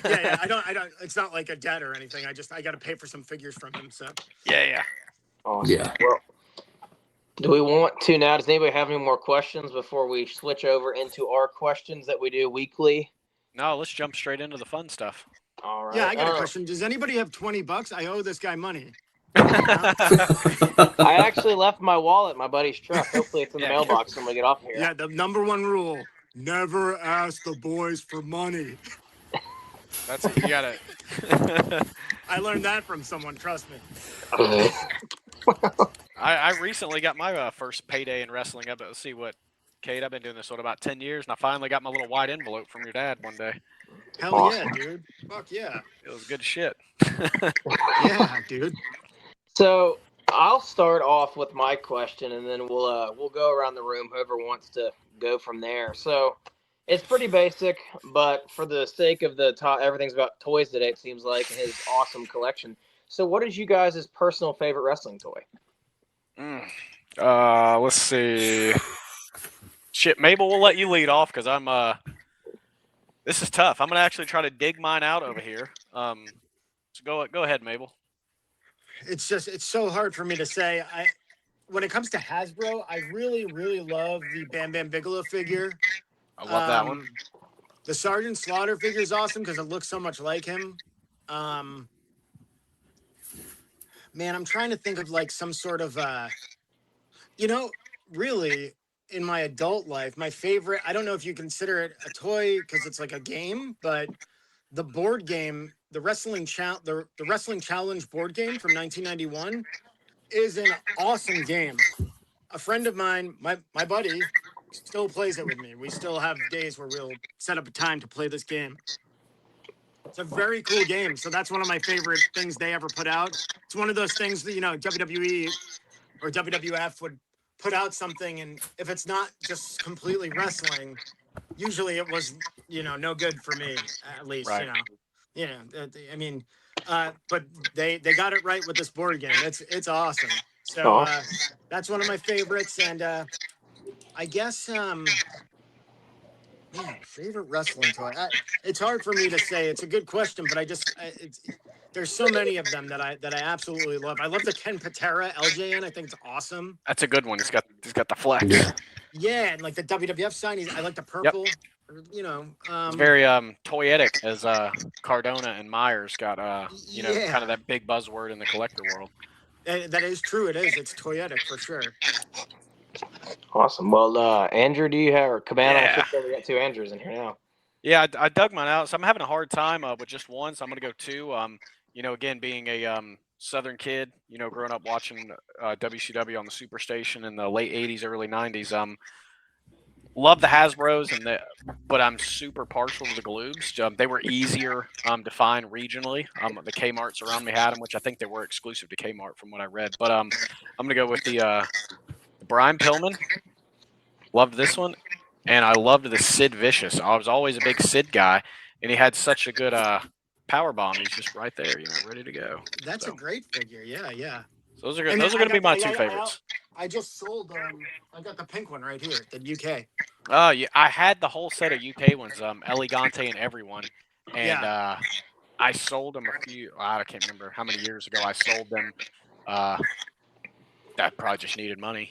yeah. I don't. It's not like a debt or anything. I got to pay for some figures from him. So Yeah. Awesome. Yeah. Well, do we want to now? Does anybody have any more questions before we switch over into our questions that we do weekly? No, let's jump straight into the fun stuff. All right. yeah, I got a question. Does anybody have $20? I owe this guy money. I actually left my wallet in my buddy's truck. Hopefully, it's in the Yeah. mailbox when we get off here. Yeah, the number one rule: never ask the boys for money. That's it. You gotta. I learned that from someone. Trust me. I recently got my first payday in wrestling. Let's see what, Kate. I've been doing this about 10 years, and I finally got my little white envelope from your dad one day. Hell Awesome. yeah, dude. Fuck yeah. It was good shit. Yeah, dude. So I'll start off with my question, and then we'll go around the room. Whoever wants to go from there. So it's pretty basic, but for the sake of the everything's about toys today. It seems like in his awesome collection. So, what is you guys' personal favorite wrestling toy? Let's see. Shit, Mabel, we'll let you lead off because I'm. This is tough. I'm gonna actually try to dig mine out over here. So go ahead, Mabel. It's so hard for me to say. When it comes to Hasbro, I really, really love the Bam Bam Bigelow figure. I love that one. The Sergeant Slaughter figure is awesome because it looks so much like him. Man, I'm trying to think of like some sort of, really in my adult life, my favorite, I don't know if you consider it a toy because it's like a game, but the board game, the Wrestling Challenge board game from 1991 is an awesome game. A friend of mine, my buddy, still plays it with me. We still have days where we'll set up a time to play this game. It's a very cool game. So that's one of my favorite things they ever put out. It's one of those things that, WWE or WWF would put out something, and if it's not just completely wrestling, usually it was, no good for me, at least, Right. I mean, but they got it right with this board game. It's awesome. So that's one of my favorites, and I guess favorite wrestling toy. It's hard for me to say. It's a good question, but there's so many of them that I absolutely love. I love the Ken Patera LJN. I think it's awesome. That's a good one. He's got the flex. Yeah, and like the WWF sign. I like the purple. Yep. It's very toyetic, as Cardona and Myers got yeah. kind of that big buzzword in the collector world. That is true. It is. It's toyetic for sure. Awesome. Well, Andrew, do you have, or Cabana? Yeah. I think we got two Andrews in here now. Yeah, I dug mine out. So I'm having a hard time with just one. So I'm going to go two. Again, being a Southern kid, growing up watching WCW on the Superstation in the late 80s, early 90s. Love the Hasbros, but I'm super partial to the Gloobs. They were easier to find regionally. The Kmarts around me had them, which I think they were exclusive to Kmart from what I read. But I'm going to go with the Brian Pillman. Loved this one. And I loved the Sid Vicious. I was always a big Sid guy, and he had such a good power bomb. He's just right there, ready to go. That's a great figure. Yeah. So those are going to be my two favorites. I just sold. I got the pink one right here, the UK. Oh yeah, I had the whole set of UK ones, Elegante and everyone, and I sold them a few. I can't remember how many years ago I sold them. That probably just needed money,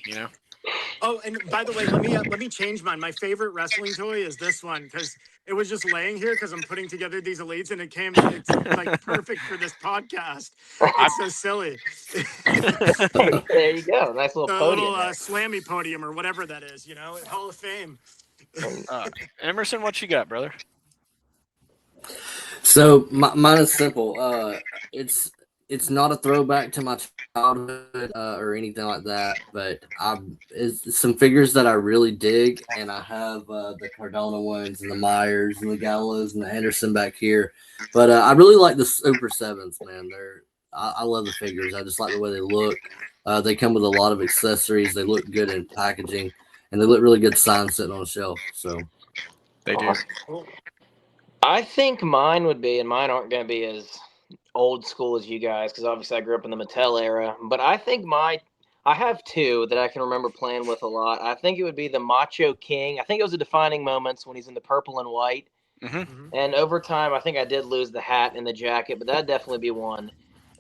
Oh, and by the way, let me change mine. My favorite wrestling toy is this one because it was just laying here because I'm putting together these elites, and it's like perfect for this podcast. It's so silly. There you go. Nice little podium. Little slammy podium or whatever that is, Hall of Fame. Emerson, what you got, brother? So mine is simple. It's not a throwback to my childhood or anything like that, but it's some figures that I really dig, and I have the Cardona ones and the Myers and the Gallows and the Anderson back here. But I really like the Super Sevens, man. I love the figures. I just like the way they look. They come with a lot of accessories. They look good in packaging, and they look really good signed sitting on a shelf. So they do. I think mine would be, and mine aren't going to be as old school as you guys, because obviously I grew up in the Mattel era, but I think my I have two that I can remember playing with a lot. I think it would be the Macho King. I think it was the defining moments when he's in the purple and white. Mm-hmm. And over time, I think I did lose the hat and the jacket, but that'd definitely be one.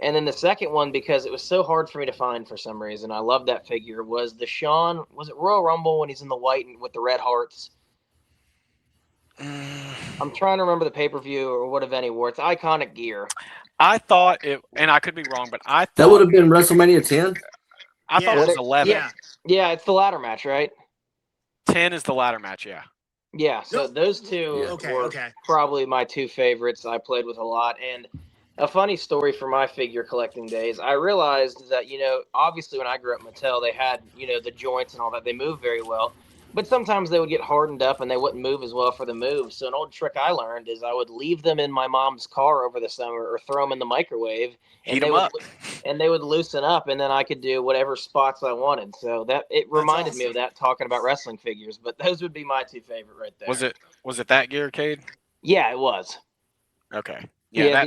And then the second one, because it was so hard for me to find for some reason, I love that figure, was the Shawn, was it Royal Rumble when he's in the white and with the red hearts? I'm trying to remember the pay-per-view or what event he wore. It's iconic gear. I thought it, and I could be wrong, but I That would thought have been WrestleMania 10. I thought it Yeah. was 11. Yeah, it's the ladder match, right? 10 is the ladder match. Yeah. Yeah, so No. those two Yeah. were probably my two favorites I played with a lot. And a funny story for my figure collecting days, I realized that, obviously when I grew up in Mattel, they had, the joints and all that. They move very well. But sometimes they would get hardened up and they wouldn't move as well for the move. So an old trick I learned is I would leave them in my mom's car over the summer or throw them in the microwave. Heat And they them would up. and they would loosen up, and then I could do whatever spots I wanted. So that it reminded me of that talking about wrestling figures. But those would be my two favorite right there. Was it that gear, Cade? Yeah, it was. Okay. Yeah,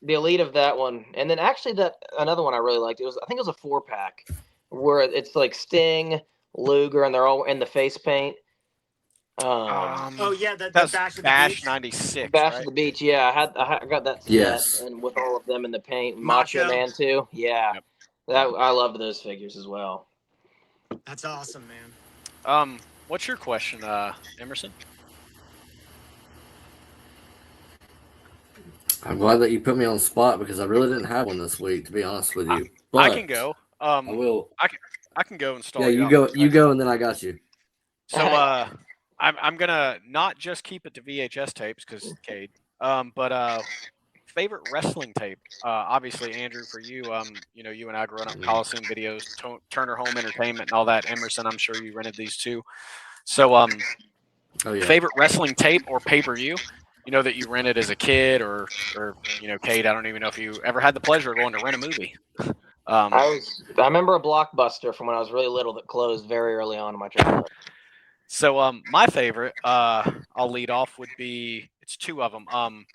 the elite of that one, and then actually that another one I really liked. I think it was a 4-pack where it's like Sting, Luger, and they're all in the face paint. Oh yeah, the that's Bash of the Bash Beach. 96. Bash right? of the Beach. Yeah, I got that set, Yes. and with all of them in the paint, Macho. Macho Man too. Yeah, Yep. I loved those figures as well. That's awesome, man. What's your question, Emerson? I'm glad that you put me on the spot because I really didn't have one this week, to be honest with you. But I can go. I will. I can go and start. Yeah, you go. You go, and then I got you. So I'm gonna not just keep it to VHS tapes because Cade, but favorite wrestling tape. Obviously, Andrew, for you, you and I growing up Coliseum videos, Turner Home Entertainment, and all that. Emerson, I'm sure you rented these too. So Oh, yeah. favorite wrestling tape or pay-per-view, that you rented as a kid, or Cade, I don't even know if you ever had the pleasure of going to rent a movie. I remember a Blockbuster from when I was really little that closed very early on in my childhood. So my favorite, I'll lead off, would be, it's two of them.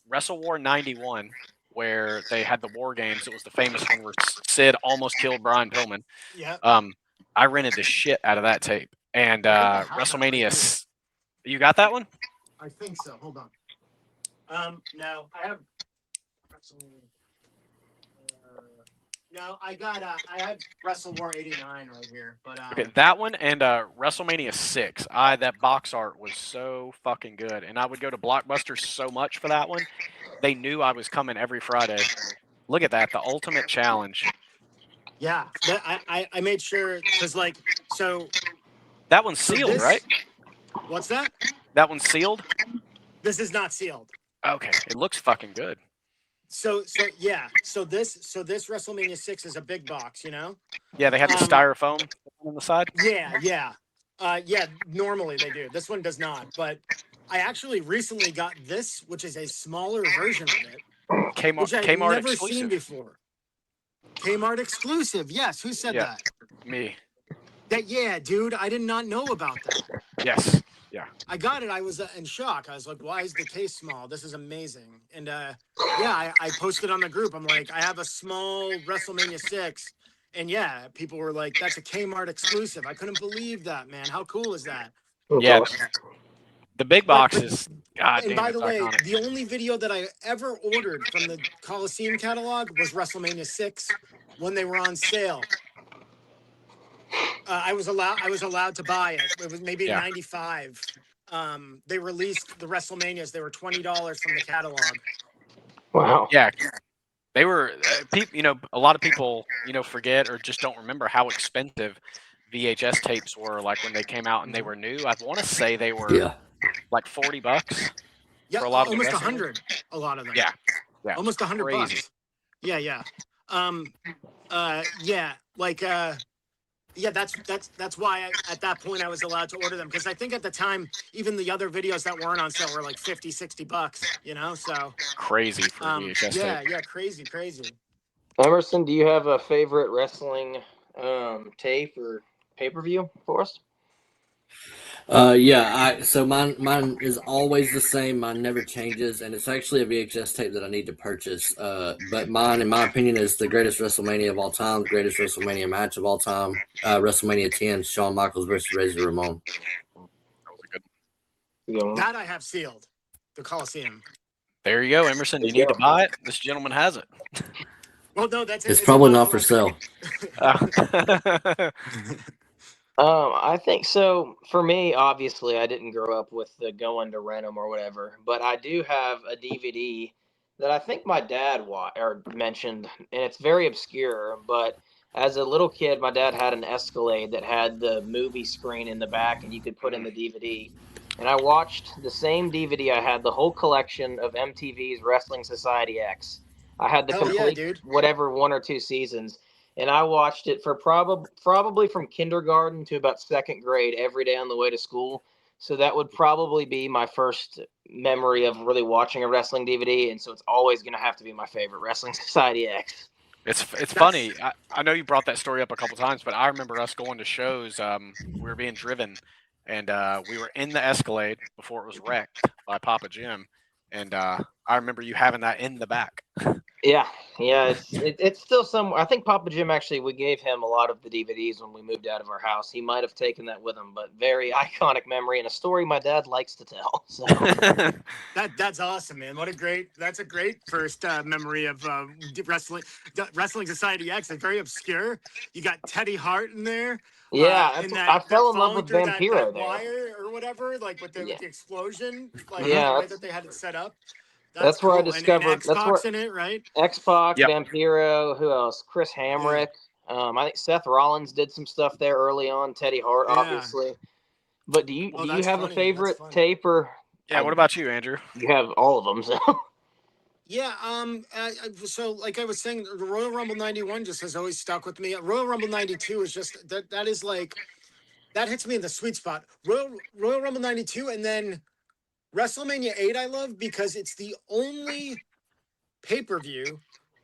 Wrestle War 91, where they had the war games. It was the famous one where Sid almost killed Brian Pillman. Yeah. I rented the shit out of that tape. And WrestleMania, you got that one? I think so. Hold on. No, I have. No, I have Wrestle War 89 right here, but Okay, that one and WrestleMania 6. That box art was so fucking good, and I would go to Blockbuster so much for that one. They knew I was coming every Friday. Look at that, the Ultimate Challenge. yeah, I made sure because so. That one's sealed, right? What's that? That one's sealed? This is not sealed. Okay, it looks fucking good. So yeah. So this WrestleMania 6 is a big box, Yeah, they have the styrofoam on the side. Yeah. Normally they do. This one does not. But I actually recently got this, which is a smaller version of it, which I've Kmart never exclusive. seen before. Kmart exclusive. Yes. Who said that? Me. Yeah, dude. I did not know about that. Yes. Yeah. I got it. I was in shock. I was like, why is the case small? This is amazing. And I posted on the group. I'm like, I have a small WrestleMania 6. And yeah, people were like, that's a Kmart exclusive. I couldn't believe that, man. How cool is that? Yeah. The big box is, God damn, and by the way, iconic. the only video that I ever ordered from the Coliseum catalog was WrestleMania 6 when they were on sale. I was allowed to buy it. It was maybe 95. They released the WrestleManias. They were $20 from the catalog. Wow. Yeah. They were, a lot of people, forget or just don't remember how expensive VHS tapes were, like when they came out and they were new. I want to say they were like $40. Yeah, for a lot of almost the 100. A lot of them. Yeah. Almost $100. Crazy. Yeah. That's why at that point I was allowed to order them, because I think at the time even the other videos that weren't on sale were like $50-$60, so crazy for VHS tape. Yeah, crazy. Emerson, do you have a favorite wrestling tape or pay-per-view for us? So mine is always the same. Mine never changes, and it's actually a VHS tape that I need to purchase. But mine, in my opinion, is the greatest WrestleMania of all time, the greatest WrestleMania match of all time. WrestleMania 10, Shawn Michaels versus Razor Ramon. That was a good. That I have sealed. The Coliseum. There you go, Emerson. You need to buy it. This gentleman has it. Well, no, that's It's probably not for sale. I think so. For me, obviously, I didn't grow up with the going to rent 'em or whatever, but I do have a DVD that I think my dad mentioned, and it's very obscure. But as a little kid, my dad had an Escalade that had the movie screen in the back, and you could put in the DVD. And I watched the same DVD. I had the whole collection of MTV's Wrestling Society X. I had the Hell yeah, complete dude. whatever 1 or 2 seasons, and I watched it for probably from kindergarten to about second grade every day on the way to school. So that would probably be my first memory of really watching a wrestling DVD, and so it's always going to have to be my favorite, Wrestling Society X. It's funny. I know you brought that story up a couple times, but I remember us going to shows. We were being driven, and we were in the Escalade before it was wrecked by Papa Jim, and I remember you having that in the back. Yeah, it's still some. I think Papa Jim actually, we gave him a lot of the DVDs when we moved out of our house. He might have taken that with him, but very iconic memory and a story my dad likes to tell. So That's awesome, man. That's a great first memory of Wrestling Society X. It's very obscure. You got Teddy Hart in there. yeah, I fell in love Falling with through Vampiro that there. wire or whatever, like with Yeah. the explosion, like Yeah, the way that they had it set up. that's where I cool. And discovered. That's where X-Pac in it, right? X-Pac, Yep. Vampiro, who else? Chris Hamrick. I think Seth Rollins did some stuff there early on. Teddy Hart, Yeah. obviously. But do you have a favorite tape or? Yeah. What about you, Andrew? You have all of them, so. Yeah. So, like I was saying, the Royal Rumble '91 just has always stuck with me. Royal Rumble '92 is just that is like that hits me in the sweet spot. Royal Rumble '92, and then WrestleMania 8 I love because it's the only pay-per-view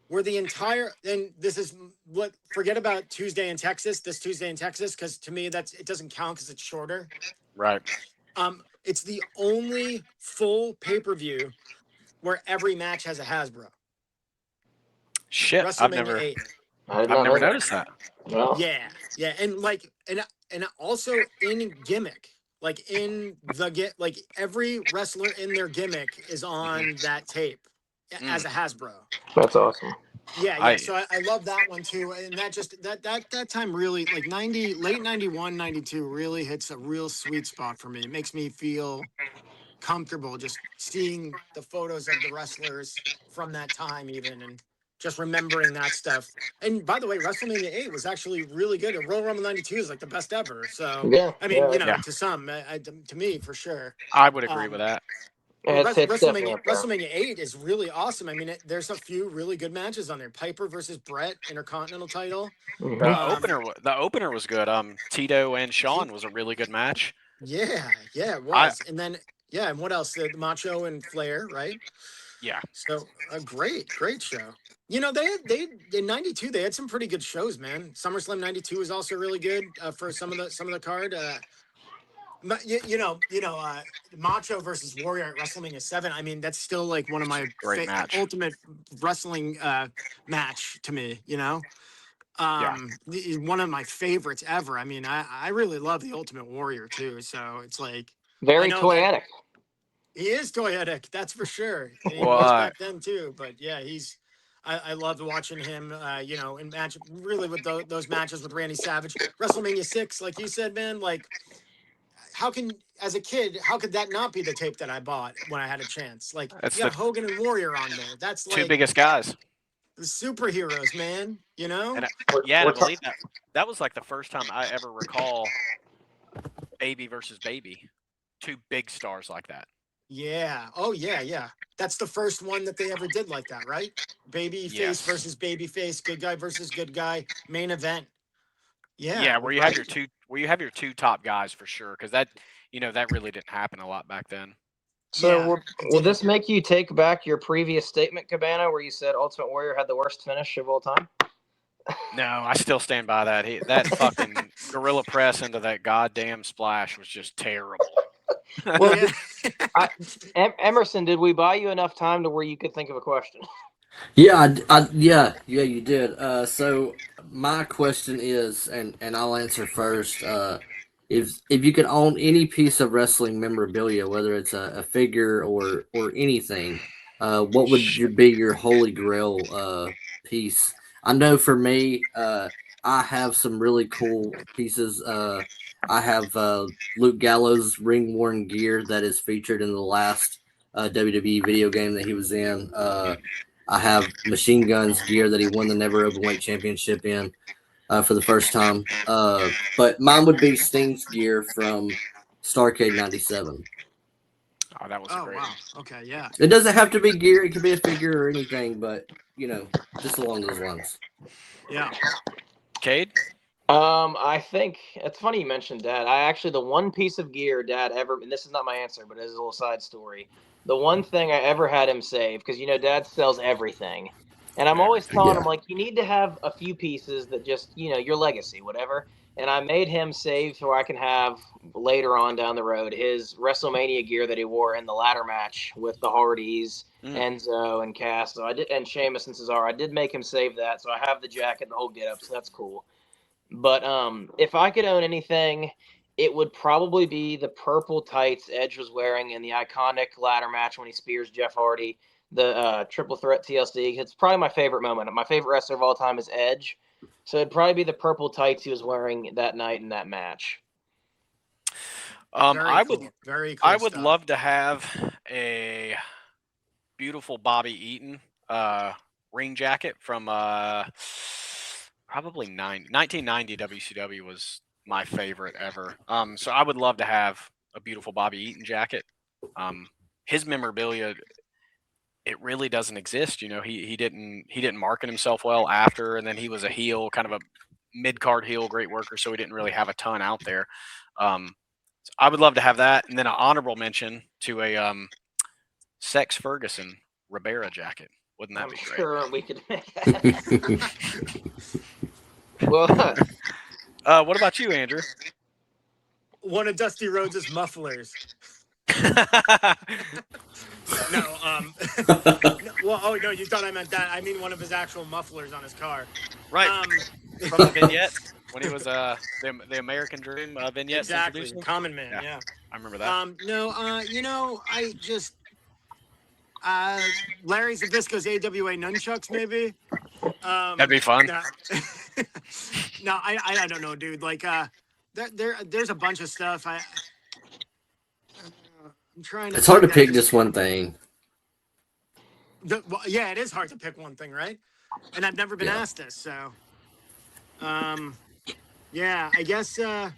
where the entire, and this is what, forget about this Tuesday in Texas, because to me it doesn't count because it's shorter. Right. It's the only full pay-per-view where every match has a Hasbro. Shit, I've never 8. I've never noticed that. Well, Yeah, and also in gimmick, like in the like every wrestler in their gimmick is on that tape as a Hasbro. that's awesome. Yeah. So I love that one too, and that just that time really, like late 91, 92 really hits a real sweet spot for me. It makes me feel comfortable just seeing the photos of the wrestlers from that time, even, and just remembering that stuff. And by the way, WrestleMania 8 was actually really good. And Royal Rumble 92 is like the best ever. So Yeah, I mean, Yeah. to some, to me for sure. I would agree with that. it's definitely up there. WrestleMania 8 is really awesome. I mean, there's a few really good matches on there. Piper versus Brett, Intercontinental title. Mhm. The opener was good. Tito and Shawn was a really good match. Yeah, it was. And then and what else? The Macho and Flair, right? Yeah. So a great show. They in '92 they had some pretty good shows, man. SummerSlam '92 was also really good for some of the card. Macho versus Warrior at WrestleMania 7. I mean, that's still like one of my Great match. ultimate wrestling match to me. One of my favorites ever. I mean, I really love the Ultimate Warrior too. So it's like Very toyetic. He is toyetic, that's for sure. And he Well, was back then too. But yeah, I loved watching him. In match really with those matches with Randy Savage. WrestleMania 6, like you said, man. Like, as a kid, how could that not be the tape that I bought when I had a chance? Like, That's you got the Hogan and Warrior on there. That's two like biggest guys. the superheroes, man. And I believe that was like the first time I ever recall Baby versus Baby. Two big stars like that. Yeah. Oh, yeah. That's the first one that they ever did like that, right? Babyface versus babyface, good guy versus good guy, main event. Yeah. Yeah, where you have your two top guys for sure, because that really didn't happen a lot back then. So will this make you take back your previous statement, Cabana, where you said Ultimate Warrior had the worst finish of all time? No, I still stand by that. That fucking gorilla press into that goddamn splash was just terrible. Well, Yeah. Emerson, did we buy you enough time to where you could think of a question? Yeah, yeah, you did. So my question is, and I'll answer first. If you could own any piece of wrestling memorabilia, whether it's a figure or anything, what would be your holy grail piece? I know for me, I have some really cool pieces. I have Luke Gallows' ring worn gear that is featured in the last WWE video game that he was in. I have Machine Gun's gear that he won the Never Openweight Championship in for the first time. But mine would be Sting's gear from Starrcade '97. Oh, that was a Oh great wow. one. Okay. Yeah. It doesn't have to be gear; it could be a figure or anything, but just along those lines. Yeah. Cade? I think it's funny you mentioned Dad. I actually the one piece of gear Dad ever, and this is not my answer, but it's a little side story. The one thing I ever had him save, because Dad sells everything, and I'm always telling him Yeah. like you need to have a few pieces that just your legacy, whatever. And I made him save so I can have later on down the road his WrestleMania gear that he wore in the ladder match with the Hardys, Enzo, and Cass. So I did, and Sheamus and Cesaro. I did make him save that, so I have the jacket and the whole get up. So that's cool. But if I could own anything, it would probably be the purple tights Edge was wearing in the iconic ladder match when he spears Jeff Hardy, the triple threat TLC. It's probably my favorite moment. My favorite wrestler of all time is Edge, so it'd probably be the purple tights he was wearing that night in that match. Very I cool. would Very cool I would stuff. love to have a beautiful Bobby Eaton ring jacket from probably 1990 WCW was my favorite ever. So I would love to have a beautiful Bobby Eaton jacket. His memorabilia, it really doesn't exist. He didn't market himself well after, and then he was a heel, kind of a mid card heel, great worker, so he didn't really have a ton out there. So I would love to have that, and then an honorable mention to a Sex Ferguson Ribera jacket. Wouldn't that I'm be great? sure we could make that. Well, What about you, Andrew? One of Dusty Rhodes' mufflers. No. Well, oh no, you thought I meant that. I mean one of his actual mufflers on his car. Right. From the vignette when he was the American Dream vignette. Exactly. Common Man. Yeah. I remember that. No. I just Larry Zabisco's AWA nunchucks maybe. That'd be fun. No, no, I don't know, dude. Like there's a bunch of stuff. I'm trying to. It's hard to pick just one thing. Yeah, it is hard to pick one thing, right? And I've never been asked this, so. Yeah, I guess it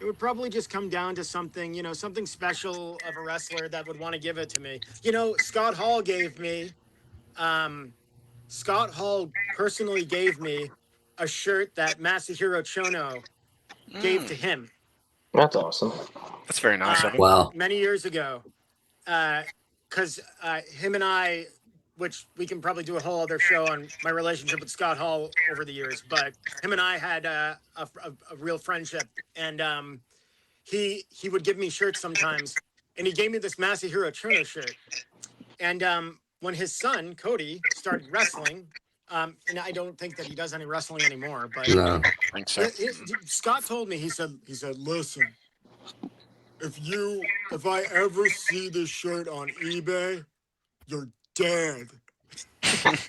would probably just come down to something, something special of a wrestler that would want to give it to me. Scott Hall gave me. Scott Hall personally gave me a shirt that Masahiro Chono gave to him. that's awesome. That's very nice of him. Wow. Many years ago. Because him and I, which we can probably do a whole other show on my relationship with Scott Hall over the years, but him and I had a real friendship, and he would give me shirts sometimes, and he gave me this Masahiro Chono shirt, and when his son Cody started wrestling, and I don't think that he does any wrestling anymore, but No. I think so. Scott told me, he said, listen, if I ever see this shirt on eBay, you're dead.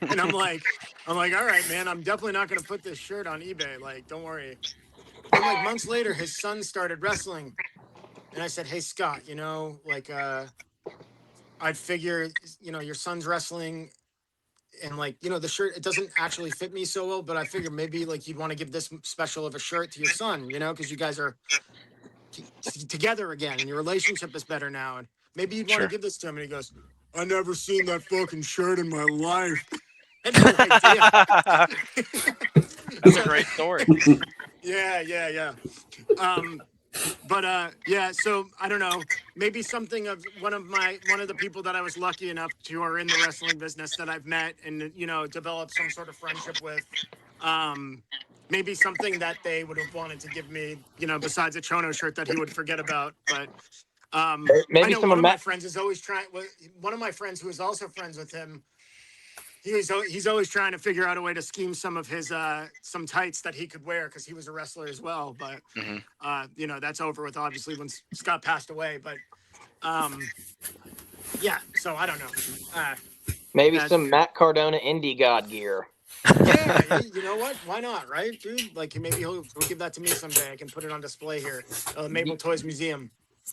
And I'm like, all right, man, I'm definitely not going to put this shirt on eBay. Like, don't worry. And like months later, his son started wrestling. And I said, hey, Scott, I'd figure, your son's wrestling. And like, the shirt, it doesn't actually fit me so well, but I figure maybe like you'd want to give this special of a shirt to your son, because you guys are together again and your relationship is better now, and maybe you'd want to give this to him. And he goes, I never seen that fucking shirt in my life. And I'm like, That's a great story. yeah. So I don't know, maybe something of one of the people that I was lucky enough to are in the wrestling business that I've met and developed some sort of friendship with. Maybe something that they would have wanted to give me, besides a Chono shirt that he would forget about. But I Maybe know some one of of my Matt. friends is always trying. One of my friends who is also friends with him, he's always trying to figure out a way to scheme some of his some tights that he could wear because he was a wrestler as well. But that's over with obviously when Scott passed away. But yeah, so I don't know. Maybe That some Matt Cardona Indie God gear. Yeah, you know what? Why not, right, dude? Like maybe he'll give that to me someday. I can put it on display here, Mable Toys Museum.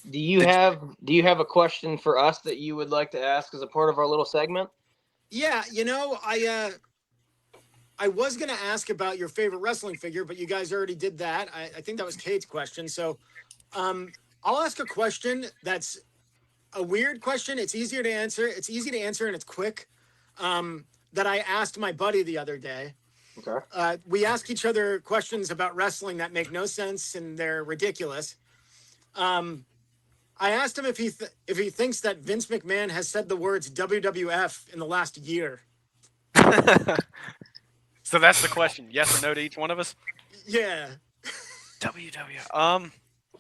Do you have a question for us that you would like to ask as a part of our little segment? Yeah, I was gonna ask about your favorite wrestling figure, but you guys already did that. I think that was Kate's question. So, I'll ask a question that's a weird question. It's easier to answer. It's easy to answer and it's quick. That I asked my buddy the other day. Okay. We ask each other questions about wrestling that make no sense and they're ridiculous. I asked him if he thinks that Vince McMahon has said the words WWF in the last year. So that's the question. Yes or no to each one of us? Yeah. WWF.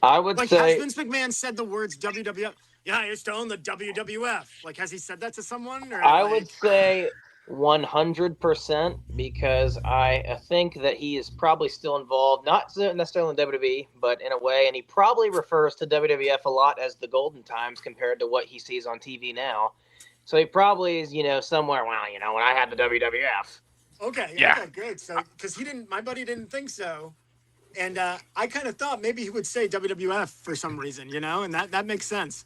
I would Like, say has Vince McMahon said the words WWF? Yeah, I used to own the WWF. Like, has he said that to someone? Or I like, would say 100% because I think that he is probably still involved, not necessarily in WWE, but in a way, and he probably refers to WWF a lot as the golden times compared to what he sees on TV now. So he probably is, somewhere. Well, when I had the WWF. okay, Yeah. okay, good. So, because my buddy didn't think so, and I kind of thought maybe he would say WWF for some reason, and that makes sense.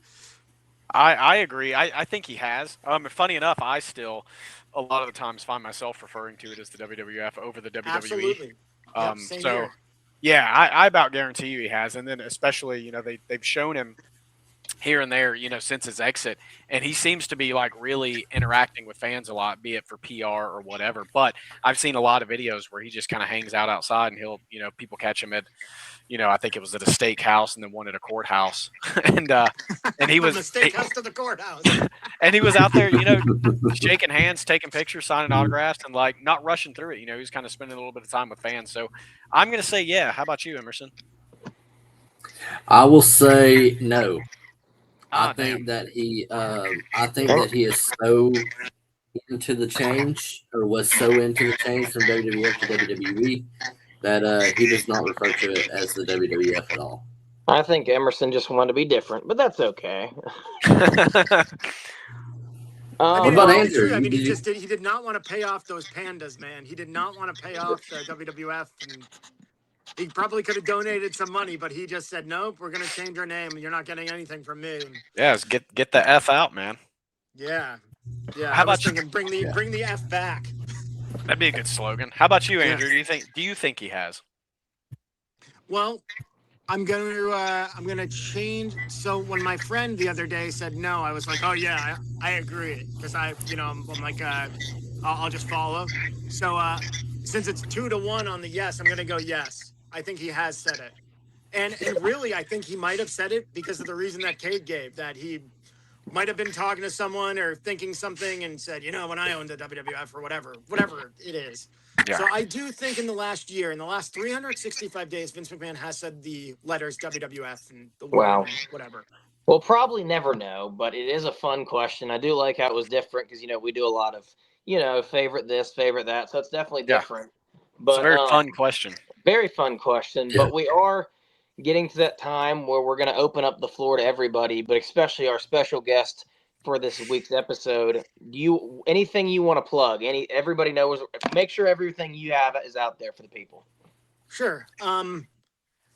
I agree. I think he has. Funny enough, I still a lot of the times find myself referring to it as the WWF over the WWE. Absolutely. Yep, same So here. yeah, I about guarantee you he has. And then especially, they've shown him here and there, since his exit, and he seems to be like really interacting with fans a lot, be it for PR or whatever. But I've seen a lot of videos where he just kind of hangs out outside, and he'll, people catch him at, I think it was at a steakhouse and then one at a courthouse, and he From the was steakhouse to the courthouse. and he was out there, shaking hands, taking pictures, signing autographs, and like not rushing through it. He was kind of spending a little bit of time with fans. So I'm gonna say yeah. How about you, Emerson? I will say no. I Damn. think that he is so into the change, or was so into the change from WWF to WWE, that he does not refer to it as the WWF at all. I think Emerson just wanted to be different, but that's okay. I mean, What about it's Andrew? true. I mean, he did not want to pay off those pandas, man. He did not want to pay off the WWF, and he probably could have donated some money, but he just said, "Nope, we're going to change our name. You're not getting anything from me." Yeah, get the F out, man. Yeah. How about thinking, bring the F back? That'd be a good slogan. How about you, Andrew? Do you think he has? Well, I'm gonna change. So when my friend the other day said no, I was like, oh yeah, I agree, because I'm like I'll just follow. So since it's 2-1 on the yes, I'm gonna go yes. I think he has said it, and really I think he might have said it because of the reason that Kate gave, that he might have been talking to someone or thinking something and said, when I owned the WWF or whatever it is. Yeah. So I do think in the last 365 days, Vince McMahon has said the letters WWF and the word and whatever. We'll probably never know, but it is a fun question. I do like how it was different because, we do a lot of, favorite this, favorite that. So it's definitely different. But, it's a very fun question. Very fun question. Yeah. But we are getting to that time where we're going to open up the floor to everybody, but especially our special guest for this week's episode. Anything you want to plug? Everybody knows. Make sure everything you have is out there for the people. Sure.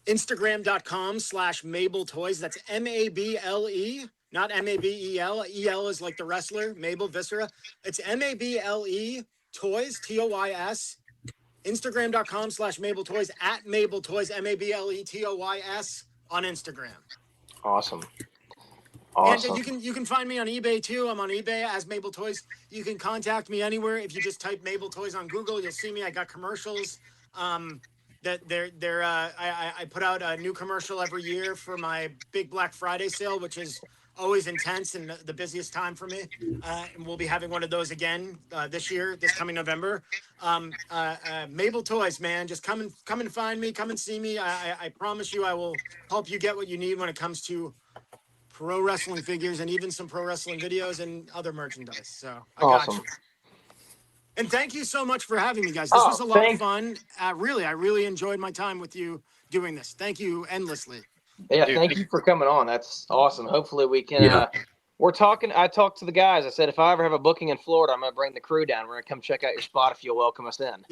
Instagram.com/Mable Toys. That's MABLE, not MABEL. EL is like the wrestler, Mable Viscera. It's MABLE Toys, TOYS. Instagram.com/Mable Toys, at Mable Toys, MABLETOYS on Instagram. Awesome. And you can find me on eBay too. I'm on eBay as Mable Toys. You can contact me anywhere. If you just type Mable Toys on Google, you'll see me. I got commercials. I put out a new commercial every year for my big Black Friday sale, which is always intense and the busiest time for me. And we'll be having one of those again this year, this coming November. Mable Toys, man, just come and find me, come and see me. I promise you, I will help you get what you need when it comes to pro wrestling figures and even some pro wrestling videos and other merchandise. So I got Awesome. you. And thank you so much for having me, guys. This was a lot of fun. I really enjoyed my time with you doing this. Thank you endlessly. Yeah, Dude, thank you for coming on. That's awesome. Hopefully we can. Yeah. I talked to the guys. I said if I ever have a booking in Florida, I'm going to bring the crew down. We're going to come check out your spot if you'll welcome us in.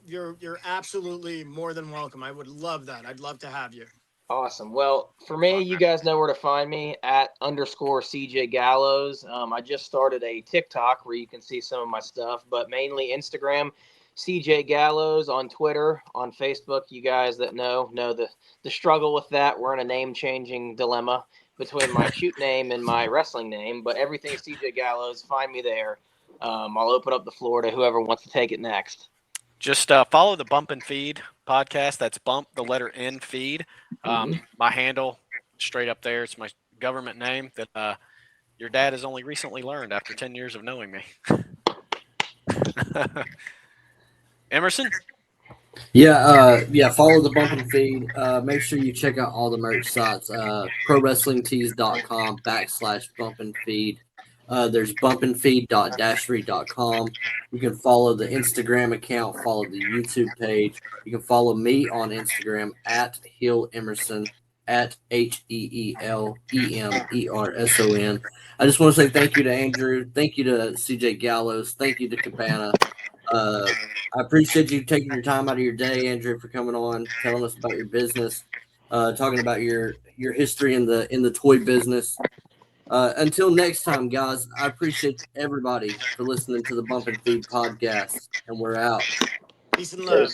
You're absolutely more than welcome. I would love that. I'd love to have you. Awesome. Well, for me, you guys know where to find me at _CJ Gallows. I just started a TikTok where you can see some of my stuff, but mainly Instagram, CJ Gallows, on Twitter, on Facebook. You guys that know the struggle with that. We're in a name changing dilemma between my shoot name and my wrestling name, but everything's CJ Gallows. Find me there. I'll open up the floor to whoever wants to take it next. just follow the Bump and Feed podcast. That's Bump, the letter N, Feed. My handle, straight up there. It's my government name that your dad has only recently learned after 10 years of knowing me. Emerson? Yeah, follow the Bump and Feed. Make sure you check out all the merch sites. ProWrestlingTees.com/Bump and Feed. There's bumpandfeed.dashery.com. You can follow the Instagram account, follow the YouTube page. You can follow me on Instagram at Heel Emerson, at HeelEmerson. I just want to say thank you to Andrew. Thank you to CJ Gallows. Thank you to Cabana. I appreciate you taking your time out of your day, Andrew, for coming on, telling us about your business, talking about your history in the toy business. Until next time, guys, I appreciate everybody for listening to the Bump and Feed podcast, and we're out. Peace and love.